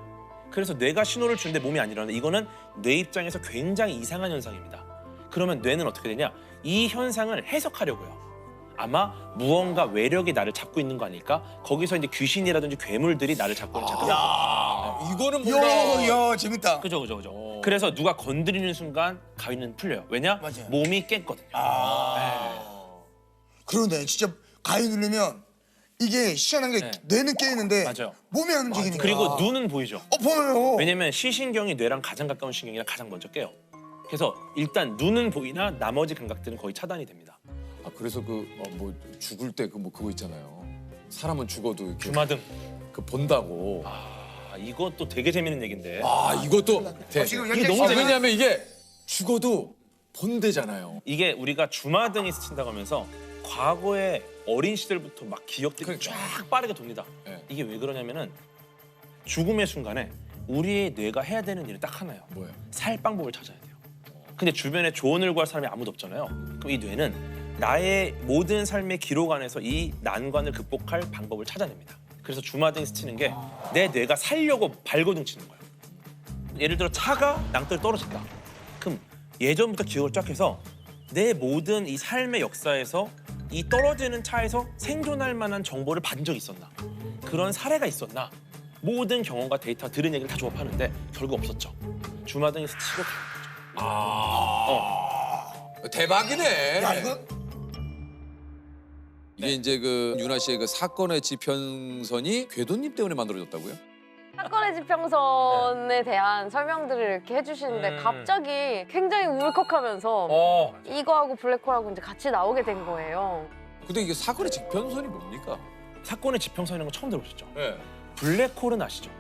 S15: 그래서 뇌가 신호를 주는데 몸이 안 일어나는데 이거는 뇌 입장에서 굉장히 이상한 현상입니다. 그러면 뇌는 어떻게 되냐? 이 현상을 해석하려고요. 아마 무언가 외력이 나를 잡고 있는 거 아닐까? 거기서 이제 귀신이라든지 괴물들이 나를 잡고 있는 착각을 하고.
S1: 이거는 뭔가.
S2: 야, 재밌다.
S15: 그죠. 그래서 누가 건드리는 순간 가위는 풀려요. 왜냐?
S2: 맞아요.
S15: 몸이 깼거든요.
S2: 그런데 진짜 가위 누르면 이게 희한한 게 뇌는 깨있는데
S15: 맞아요.
S2: 몸이 안 움직이니까.
S15: 그리고 눈은 보이죠.
S2: 보여요.
S15: 왜냐면 시신경이 뇌랑 가장 가까운 신경이라 가장 먼저 깨요. 그래서 일단 눈은 보이나 나머지 감각들은 거의 차단이 됩니다.
S1: 그래서 뭐 죽을 때 그거 있잖아요. 사람은 죽어도 이렇게
S15: 주마등.
S1: 본다고.
S15: 이것도 되게 재밌는 얘긴데.
S1: 이것도
S2: 지금
S15: 이게 너무 재밌.
S1: 왜냐면 이게 죽어도 본대잖아요.
S15: 이게 우리가 주마등이 스친다고 하면서 과거의 어린 시절부터 막 기억들이 쫙 빠르게 돕니다. 이게 왜 그러냐면은 죽음의 순간에 우리의 뇌가 해야 되는 일은 딱 하나예요.
S1: 뭐예요?
S15: 살 방법을 찾아야 돼요. 근데 주변에 조언을 구할 사람이 아무도 없잖아요. 그럼 이 뇌는 나의 모든 삶의 기록 안에서 이 난관을 극복할 방법을 찾아냅니다. 그래서 주마등이 스치는 게 내 뇌가 살려고 발버둥 치는 거예요. 예를 들어 차가 낭떠러 떨어졌다. 그럼 예전부터 기억을 쫙 해서 내 모든 이 삶의 역사에서 이 떨어지는 차에서 생존할 만한 정보를 받은 적이 있었나? 그런 사례가 있었나? 모든 경험과 데이터 들은 얘기를 다 조합하는데 결국 없었죠. 주마등이 스치고
S1: 대박이네.
S2: 야, 이거
S1: 이게 이제 그 윤아 씨의 그 사건의 지평선이 궤도님 때문에 만들어졌다고요?
S16: 사건의 지평선에 대한 설명들을 이렇게 해주시는데 갑자기 굉장히 울컥하면서 이거하고 블랙홀하고 이제 같이 나오게 된 거예요.
S1: 근데 이게 사건의 지평선이 뭡니까?
S15: 사건의 지평선이라는 거 처음 들어보셨죠?
S1: 네.
S15: 블랙홀은 아시죠?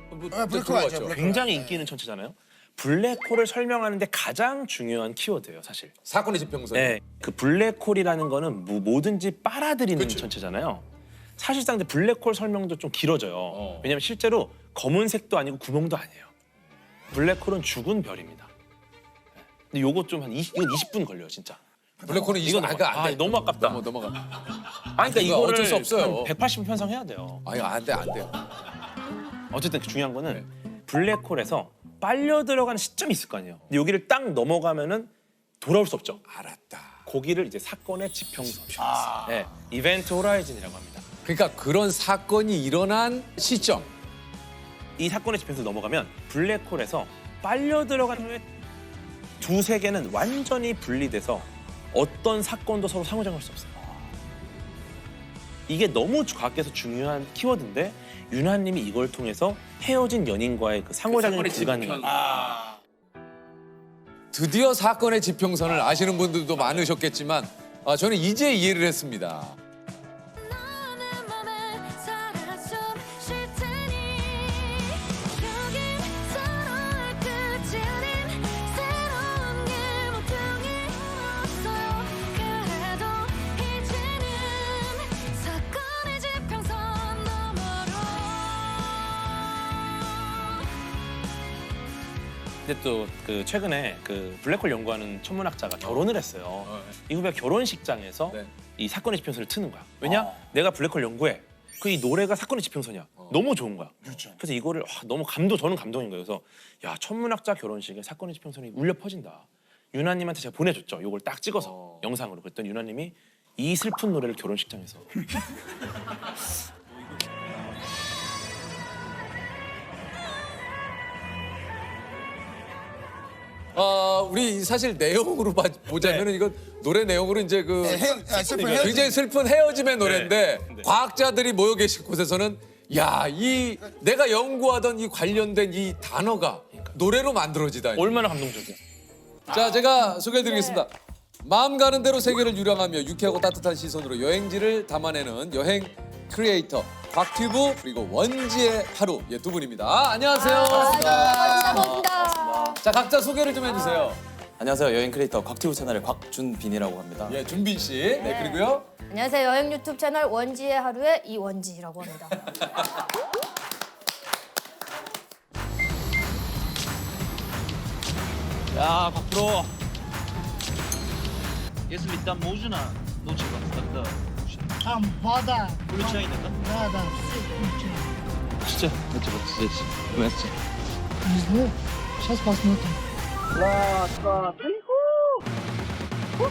S2: 블랙홀 알죠, 블랙홀.
S15: 굉장히 인기 있는 천체잖아요. 블랙홀을 설명하는데 가장 중요한 키워드예요, 사실.
S1: 사건의 지평선.
S15: 네, 그 블랙홀이라는 거는 뭐든지 빨아들이는 천체잖아요. 사실상 이제 블랙홀 설명도 좀 길어져요. 왜냐면 실제로 검은색도 아니고 구멍도 아니에요. 블랙홀은 죽은 별입니다. 근데 요거 좀 한 20분 걸려요, 진짜.
S1: 블랙홀은 이건 안 돼.
S15: 너무 아깝다.
S1: 넘어가.
S15: 아니, 그러니까 이거를
S1: 어쩔 수 없어요.
S15: 180분 편성해야 돼요.
S1: 아니 안 돼요.
S15: 어쨌든 중요한 거는 블랙홀에서 빨려 들어가는 시점이 있을 거 아니에요. 근데 여기를 딱 넘어가면은 돌아올 수 없죠.
S1: 알았다.
S15: 거기를 이제 사건의 지평선. 네, 이벤트 호라이즌이라고 합니다.
S1: 그러니까 그런 사건이 일어난 시점.
S15: 이 사건의 지평선을 넘어가면 블랙홀에서 빨려 들어가는 후에 두 세계는 완전히 분리돼서 어떤 사건도 서로 상호작용할 수 없어요. 이게 너무 과학계에서 중요한 키워드인데 윤하님이 이걸 통해서 헤어진 연인과의 그 상호작용이 불가능한.
S1: 드디어 사건의 지평선을 아시는 분들도 많으셨겠지만 저는 이제 이해를 했습니다.
S15: 근데 또 그 최근에 그 블랙홀 연구하는 천문학자가 결혼을 했어요. 이 후배가 결혼식장에서 이 사건의 지평선을 트는 거야. 왜냐? 내가 블랙홀 연구해. 그 이 노래가 사건의 지평선이야. 너무 좋은 거야. 그래서 이거를 너무 저는 감동인 거예요. 그래서 야, 천문학자 결혼식에 사건의 지평선이 울려 퍼진다. 윤하님한테 제가 보내줬죠. 이걸 딱 찍어서 영상으로. 그랬더니 윤하님이 이 슬픈 노래를 결혼식장에서
S1: 우리 사실 내용으로 보자면은 이거 노래 내용으로 이제 그
S2: 슬픈 헤어짐.
S1: 굉장히 슬픈 헤어짐의 노래인데 과학자들이 모여 계실 곳에서는 야, 이 내가 연구하던 이 관련된 이 단어가 노래로 만들어지다니.
S15: 얼마나 감동적이야.
S1: 자, 제가 소개해드리겠습니다. 마음 가는 대로 세계를 유랑하며 유쾌하고 따뜻한 시선으로 여행지를 담아내는 여행 크리에이터 곽튜브 그리고 원지의 하루 두 분입니다. 안녕하세요.
S16: 반갑습니다.
S1: 자, 각자 소개를 좀 해주세요.
S17: 안녕하세요. 여행 크리에이터 곽튜브 채널의 곽준빈이라고 합니다.
S1: 예, 준빈 씨. 네, 그리고요.
S13: 안녕하세요. 여행 유튜브 채널 원지의 하루의 이원지라고 합니다.
S6: Ya Pak Bro. Если там можно, лучше вас тогда.
S9: Там вода.
S6: Включай, да?
S9: Да, все включай.
S6: Что? Это вот здесь, вместе.
S9: Не знаю. Сейчас посмотрим.
S18: Раз, два, три.
S19: I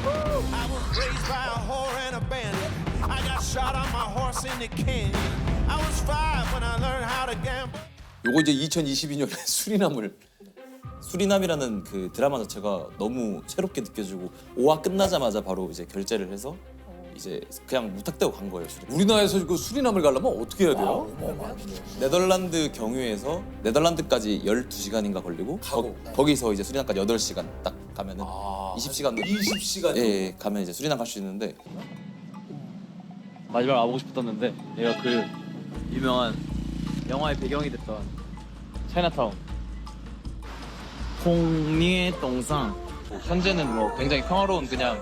S19: was raised by a whore and a bandit. I got shot on my horse in the canyon. I was 5 when I learned how to gamble.
S1: 요거 이제 2022년에
S17: 수리남이라는 그 드라마 자체가 너무 새롭게 느껴지고 5화 끝나자마자 바로 이제 결제를 해서 이제 그냥 무턱대고 간 거예요.
S1: 우리나라에서 그 수리남을 가려면 어떻게 해야 돼요?
S17: 네덜란드 경유해서 네덜란드까지 12시간인가 걸리고 거기서 이제 수리남까지 8시간 딱 가면은 20시간
S1: 20시간
S17: 예, 가면 이제 수리남 갈 수 있는데
S6: 마지막 와보고 싶었는데 얘가 그 유명한 영화의 배경이 됐던
S17: 차이나타운. 홍리의 동상. 현재는 뭐 굉장히 평화로운 그냥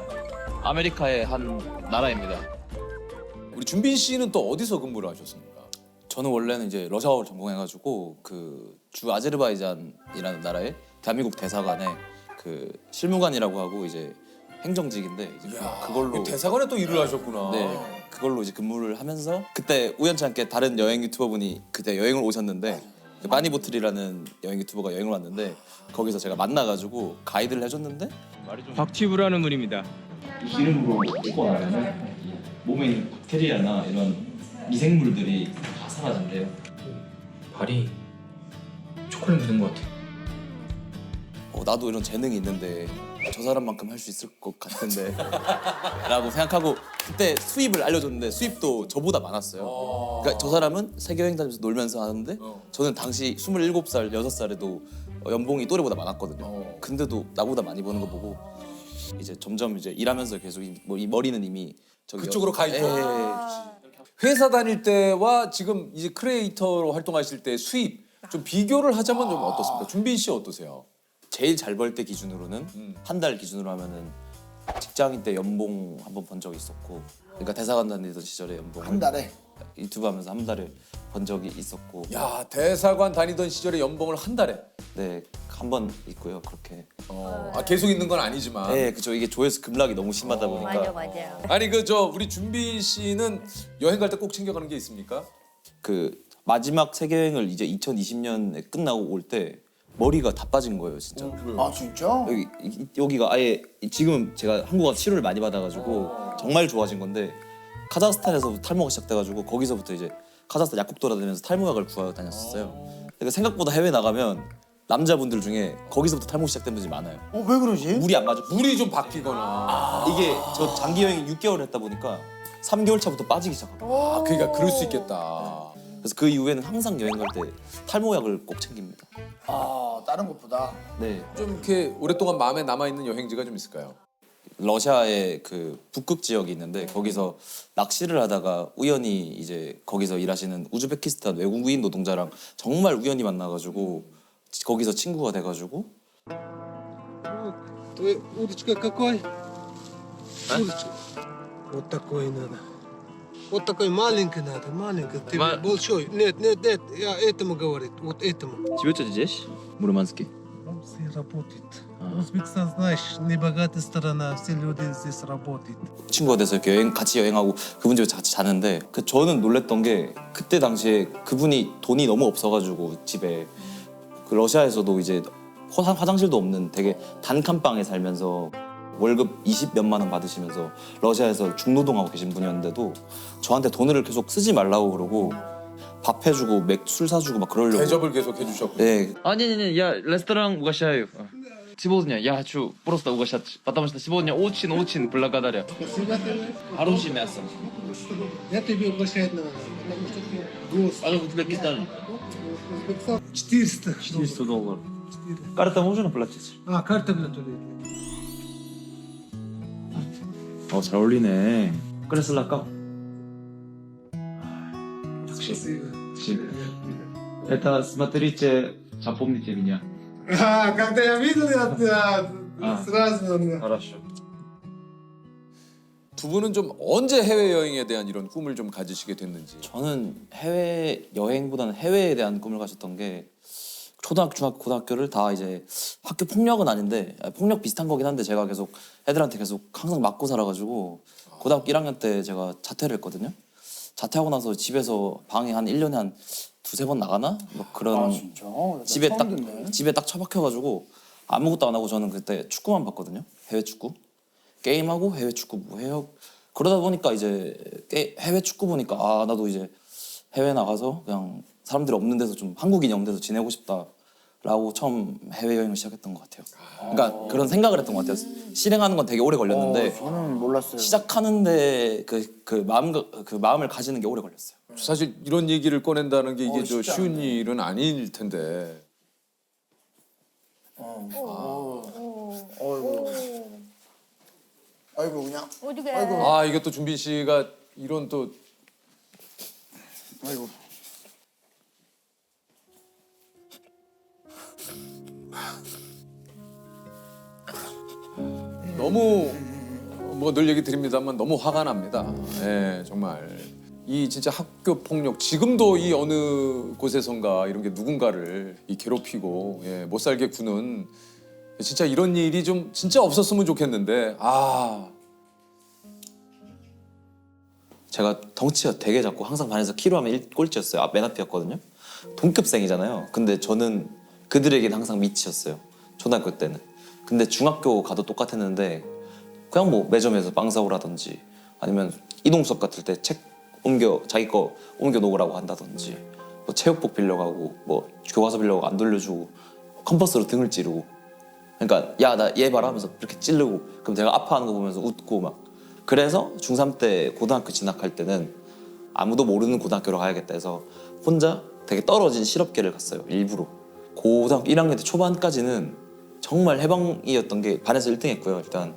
S17: 아메리카의 한 나라입니다.
S1: 우리 준빈 씨는 또 어디서 근무를 하셨습니까?
S17: 저는 원래는 이제 러시아어를 전공해가지고 그 주 아제르바이잔이라는 나라의 대한민국 대사관에 그 실무관이라고 하고 이제 행정직인데 이제 그걸로
S1: 대사관에 또 일을 하셨구나.
S17: 네, 그걸로 이제 근무를 하면서 그때 우연치 않게 다른 여행 유튜버분이 그때 여행을 오셨는데 그 빠니보틀이라는 여행 유튜버가 여행을 왔는데 거기서 제가 만나가지고 가이드를 해줬는데
S20: 박튜브라는 물입니다.
S17: 이 기름으로 입고 나면 몸에 있는 박테리아나 이런 미생물들이 다 사라진대요.
S20: 발이 초콜릿 묻은 것 같아.
S17: 나도 이런 재능이 있는데 저 사람만큼 할 수 있을 것 같은데 라고 생각하고 그때 수입을 알려줬는데 수입도 저보다 많았어요. 그러니까 저 사람은 세계 여행 다니면서 놀면서 하는데 저는 당시 27살, 6살에도 연봉이 또래보다 많았거든요. 근데도 나보다 많이 버는 거 보고 이제 점점 이제 일하면서 계속 이 머리는 이미 저기
S1: 그쪽으로 가 있죠. 회사 다닐 때와 지금 이제 크리에이터로 활동하실 때 수입 좀 비교를 하자면 좀 어떻습니까? 준빈 씨 어떠세요?
S17: 제일 잘 벌 때 기준으로는 한 달 기준으로 하면은 직장인 때 연봉 한 번 번 적이 있었고, 그러니까 대사관 다니던 시절에 연봉
S2: 한 달에?
S17: 유튜브 하면서 한 달에 번 적이 있었고.
S1: 야, 대사관 다니던 시절에 연봉을 한 달에?
S17: 네, 한 번 있고요. 그렇게.
S1: 계속 있는 건 아니지만.
S17: 네, 그죠. 이게 조회수 급락이 너무 심하다 보니까.
S16: 맞아요.
S1: 아니 우리 준빈 씨는 여행 갈 때 꼭 챙겨가는 게 있습니까?
S17: 그 마지막 세계 여행을 이제 2020년에 끝나고 올 때 머리가 다 빠진 거예요, 진짜.
S2: 아 진짜?
S17: 여기가 아예 지금은 제가 한국 와서 치료를 많이 받아가지고 정말 좋아진 건데 카자흐스탄에서 탈모가 시작돼가지고 거기서부터 이제 카자흐스탄 약국 돌아다니면서 탈모약을 구하러 다녔었어요. 그러니까 생각보다 해외 나가면 남자분들 중에 거기서부터 탈모 시작된 분들이 많아요.
S2: 왜 그러지?
S17: 물이 안 맞아.
S1: 물이 좀 바뀌거나.
S17: 이게 저 장기 여행 6개월 했다 보니까 3개월 차부터 빠지기 시작하고.
S1: 그러니까 그럴 수 있겠다.
S17: 그래서 그 이후에는 항상 여행 갈 때 탈모약을 꼭 챙깁니다.
S2: 다른 것보다.
S17: 네.
S1: 좀 이렇게 오랫동안 마음에 남아 있는 여행지가 좀 있을까요?
S17: 러시아의 그 북극 지역이 있는데 거기서 낚시를 하다가 우연히 이제 거기서 일하시는 우즈베키스탄 외국인 노동자랑 정말 우연히 만나가지고 거기서 친구가 돼가지고.
S21: Удочка какой? Удочка. Вот такой надо. Вот такой маленький надо, маленький. Ты большой. Нет, я этому говорит, вот этому.
S17: Живете здесь? Мурманске?
S21: Все работает. Узбекистан, знаешь, небогатая страна, все люди здесь работают.
S17: 친구가 돼서 이렇게 같이 여행하고 그분 집에 같이 자는데 저는 놀랬던 게 그때 당시에 그분이 돈이 너무 없어가지고 집에 그 러시아에서도 이제 화장실도 없는 되게 단칸방에 살면서 월급 20몇만 원 받으시면서 러시아에서 중노동하고 계신 분이었는데도 저한테 돈을 계속 쓰지 말라고 그러고 밥 해주고 술 사주고 막 그러려고.
S1: 대접을 계속 해주셨군요.
S17: 네. Не, я ресторан угощаю. Сегодня я хочу просто угощать, потому что сегодня очень благодарю. Хорошее мясо.
S21: Я тебе угощать надо.
S17: А в Узбекистане?
S21: 400.
S17: 400 долларов. Карта можно платить?
S21: карта готовит.
S17: 잘 어울리네. 그래서 랄까? Это смотрите, запомните меня.
S21: Когда я видел, я сразу...
S17: Хорошо.
S1: 두 분은 좀 언제 해외 여행에 대한 이런 꿈을 좀 가지시게 됐는지.
S17: 저는 해외 여행보다는 해외에 대한 꿈을 가졌던 게 초등학교, 중학교, 고등학교를 다 이제 학교 폭력은 아닌데 폭력 비슷한 거긴 한데 제가 계속 애들한테 계속 항상 맞고 살아가지고 고등학교 1학년 때 제가 자퇴를 했거든요. 자퇴하고 나서 집에서 방에 한 1년에 한 두세 번 나가나? 뭐 그런
S2: 진짜?
S17: 집에 딱 처박혀가지고 아무것도 안 하고 저는 그때 축구만 봤거든요. 해외 축구. 게임하고 해외 축구 뭐 해요. 그러다 보니까 이제 해외 축구 보니까 나도 이제 해외 나가서 그냥 사람들이 없는 데서 좀 한국인이 없는 데서 지내고 싶다라고 처음 해외여행을 시작했던 것 같아요. 그러니까 그런 생각을 했던 것 같아요. 실행하는 건 되게 오래 걸렸는데
S2: 저는 몰랐어요.
S17: 시작하는데 그 마음을 가지는 게 오래 걸렸어요.
S1: 사실 이런 얘기를 꺼낸다는 게 이게 저
S2: 쉽지
S1: 쉬운
S2: 않네.
S1: 일은 아닐 텐데.
S2: 아이고 그냥.
S16: 어디게?
S1: 이게 또 준빈 씨가 이런 또.
S2: 아이고.
S1: 너무 뭐 늘 얘기 드립니다만 너무 화가 납니다. 예, 정말 이 진짜 학교 폭력 지금도 이 어느 곳에선가 이런 게 누군가를 이 괴롭히고 예, 못 살게 구는 진짜 이런 일이 좀 진짜 없었으면 좋겠는데
S17: 제가 덩치가 되게 작고 항상 반에서 키로하면 꼴찌였어요. 맨 앞이었거든요. 동급생이잖아요. 근데 저는 그들에게는 항상 미치였어요. 초등학교 때는. 근데 중학교 가도 똑같았는데 그냥 뭐 매점에서 빵 사오라든지 아니면 이동 수업 같을 때 책 자기 거 옮겨 놓으라고 한다든지 뭐 체육복 빌려가고 뭐 교과서 빌려가고 안 돌려주고 컴퍼스로 등을 찌르고 그러니까 야 나 얘 봐라 하면서 이렇게 찌르고 그럼 제가 아파하는 거 보면서 웃고 막 그래서 중3 때 고등학교 진학할 때는 아무도 모르는 고등학교로 가야겠다 해서 혼자 되게 떨어진 실업계를 갔어요. 일부러. 고등학교 1학년 때 초반까지는 정말 해방이었던 게 반에서 1등 했고요. 일단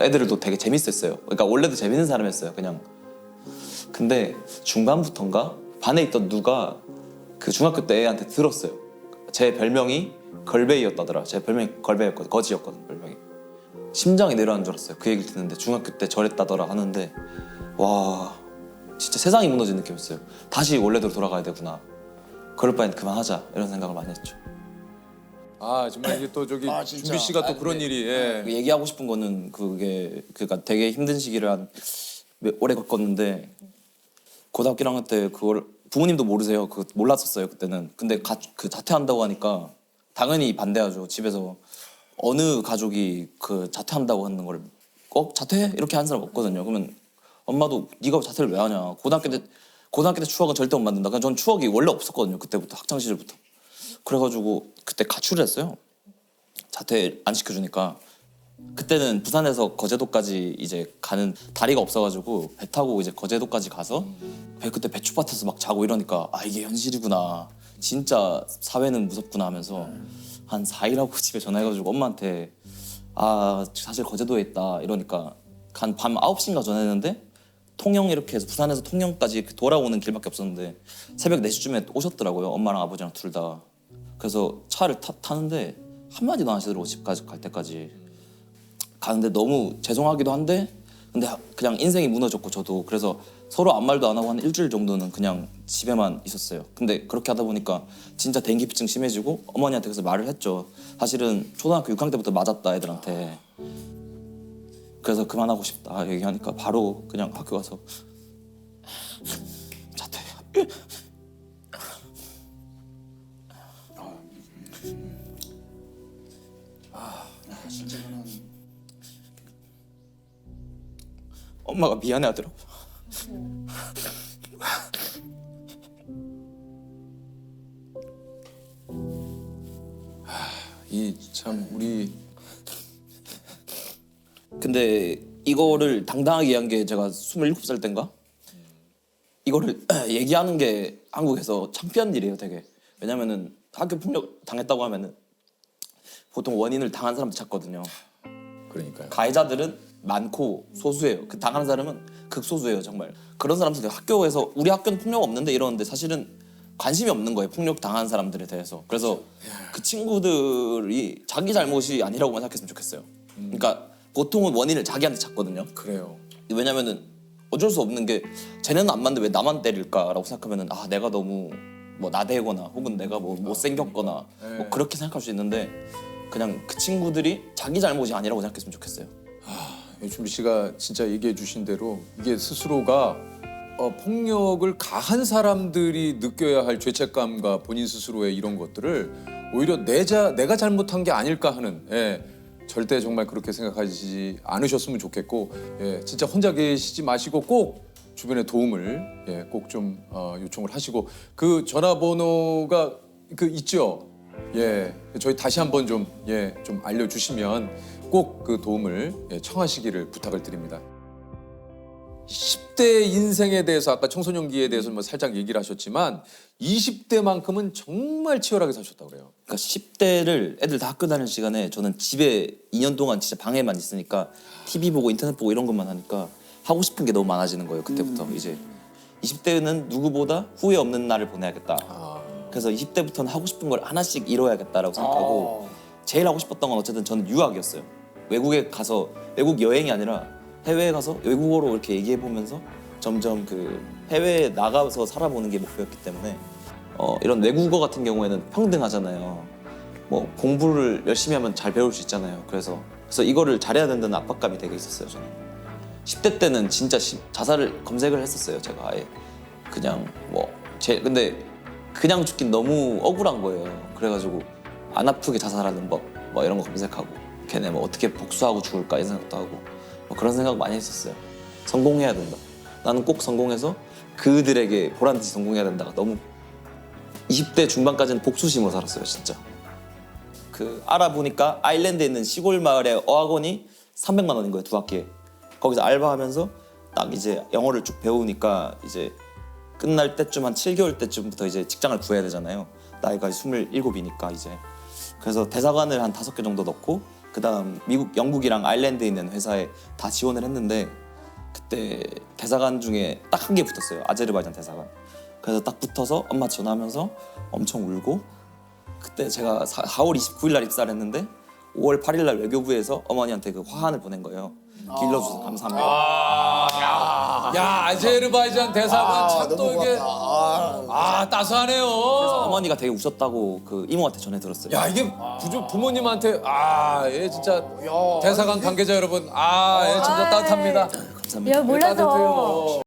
S17: 애들도 되게 재밌었어요. 그러니까 원래도 재밌는 사람이었어요. 그냥. 근데 중반부터인가 반에 있던 누가 그 중학교 때 애한테 들었어요. 제 별명이 걸베이였다더라. 제 별명이 걸베이였거든. 거지였거든 별명이. 심장이 내려앉는 줄 알았어요. 그 얘기를 듣는데 중학교 때 저랬다더라 하는데 와 진짜 세상이 무너진 느낌이었어요. 다시 원래대로 돌아가야 되구나. 그럴 바엔 그만하자 이런 생각을 많이 했죠.
S1: 정말 이게 또 저기 준비 씨가 또 그런 일이
S17: 얘기하고 싶은 거는 그게 그러니까 되게 힘든 시기를 한 오래 겪었는데 고등학교 1학년 때 그걸 부모님도 모르세요. 그거 몰랐었어요 그때는. 근데 그 자퇴한다고 하니까 당연히 반대하죠. 집에서 어느 가족이 그 자퇴한다고 하는 걸 꼭 자퇴해? 이렇게 하는 사람 없거든요. 그러면 엄마도 네가 자퇴를 왜 하냐. 고등학교 때 추억은 절대 못 만든다. 그냥 전 추억이 원래 없었거든요. 그때부터 학창 시절부터. 그래가지고 그때 가출을 했어요. 자퇴 안 시켜주니까. 그때는 부산에서 거제도까지 이제 가는 다리가 없어가지고 배 타고 이제 거제도까지 가서 그때 배추밭에서 막 자고 이러니까 이게 현실이구나. 진짜 사회는 무섭구나 하면서 한 4일 하고 집에 전화해가지고 엄마한테 사실 거제도에 있다 이러니까 한 밤 9시인가 전화했는데 통영 이렇게 해서 부산에서 통영까지 돌아오는 길밖에 없었는데 새벽 4시쯤에 오셨더라고요. 엄마랑 아버지랑 둘 다. 그래서 차를 타는데 한마디도 안 하시더라고. 집까지 갈 때까지. 가는데 너무 죄송하기도 한데 근데 그냥 인생이 무너졌고 저도 그래서 서로 아무 말도 안 하고 한 일주일 정도는 그냥 집에만 있었어요. 근데 그렇게 하다 보니까 진짜 대인기피증 심해지고 어머니한테 그래서 말을 했죠. 사실은 초등학교 6학년 때부터 맞았다 애들한테. 그래서 그만하고 싶다 얘기하니까 바로 그냥 학교 가서 자퇴.
S2: 진짜 그는
S17: 엄마가 미안해하더라고요.
S1: 이 참 우리
S17: 근데 이거를 당당하게 얘기한 게 제가 27살 때인가? 이거를 얘기하는 게 한국에서 창피한 일이에요 되게. 왜냐면은 학교 폭력 당했다고 하면은 보통 원인을 당한 사람도 찾거든요.
S1: 그러니까요.
S17: 가해자들은 많고 소수예요. 그 당하는 사람은 극소수예요 정말. 그런 사람들 학교에서 우리 학교는 폭력 없는데 이러는데 사실은 관심이 없는 거예요. 폭력 당한 사람들에 대해서. 그래서 그 친구들이 자기 잘못이 아니라고만 생각했으면 좋겠어요. 그러니까 보통은 원인을 자기한테 찾거든요.
S1: 그래요.
S17: 왜냐면은 어쩔 수 없는 게 쟤네는 안 맞는데 왜 나만 때릴까라고 생각하면은 내가 너무 뭐 나대거나 혹은 내가 뭐 못생겼거나 뭐 그렇게 생각할 수 있는데 그냥 그 친구들이 자기 잘못이 아니라고 생각했으면 좋겠어요.
S1: 준비 씨가 진짜 얘기해 주신 대로 이게 스스로가 폭력을 가한 사람들이 느껴야 할 죄책감과 본인 스스로의 이런 것들을 오히려 내가 잘못한 게 아닐까 하는 절대 정말 그렇게 생각하지 않으셨으면 좋겠고 진짜 혼자 계시지 마시고 꼭 주변의 도움을 꼭 좀 요청을 하시고 그 전화번호가 있죠. 저희 다시 한번 좀 알려주시면 꼭 그 도움을 청하시기를 부탁을 드립니다. 10대 인생에 대해서 아까 청소년기에 대해서 뭐 살짝 얘기를 하셨지만 20대만큼은 정말 치열하게 사셨다고 그래요.
S17: 그러니까 10대를 애들 다 학교 다닐 시간에 저는 집에 2년 동안 진짜 방에만 있으니까 TV 보고 인터넷 보고 이런 것만 하니까 하고 싶은 게 너무 많아지는 거예요. 그때부터 이제 20대는 누구보다 후회 없는 날을 보내야겠다. 그래서 20대부터는 하고 싶은 걸 하나씩 이뤄야겠다라고 생각하고 제일 하고 싶었던 건 어쨌든 저는 유학이었어요. 외국에 가서 외국 여행이 아니라 해외에 가서 외국어로 이렇게 얘기해 보면서 점점 그 해외에 나가서 살아보는 게 목표였기 때문에 이런 외국어 같은 경우에는 평등하잖아요. 뭐 공부를 열심히 하면 잘 배울 수 있잖아요. 그래서 이거를 잘해야 된다는 압박감이 되게 있었어요. 저는 10대 때는 진짜 자살을 검색을 했었어요. 제가 아예 그냥 근데 그냥 죽긴 너무 억울한 거예요. 그래가지고 안 아프게 자살하는 법 뭐 이런 거 검색하고 걔네 뭐 어떻게 복수하고 죽을까 이런 생각도 하고 뭐 그런 생각 많이 했었어요. 성공해야 된다. 나는 꼭 성공해서 그들에게 보란듯이 성공해야 된다가 너무 20대 중반까지는 복수심으로 살았어요. 진짜. 그 알아보니까 아일랜드에 있는 시골 마을의 어학원이 300만 원인 거예요. 2학기에. 거기서 알바하면서 딱 이제 영어를 쭉 배우니까 이제 끝날 때쯤 한 7개월 때쯤부터 이제 직장을 구해야 되잖아요. 나이가 27이니까 이제. 그래서 대사관을 한 5개 정도 넣고 그다음 미국, 영국이랑 아일랜드에 있는 회사에 다 지원을 했는데 그때 대사관 중에 딱 한 개 붙었어요. 아제르바이잔 대사관. 그래서 딱 붙어서 엄마 전화하면서 엄청 울고 그때 제가 4월 29일 날 입사를 했는데 5월 8일 날 외교부에서 어머니한테 그 화환을 보낸 거예요. 길러주셔서 감사합니다.
S1: 야, 아제르바이잔 대사관 참 또 이게 따스하네요.
S17: 그래서 어머니가 되게 우셨다고 그 이모한테 전해 들었어요.
S1: 야, 이게 부모님한테 예, 진짜 대사관 관계자 여러분, 예, 진짜 따뜻합니다.
S17: 감사합니다.
S16: 야, 몰라서.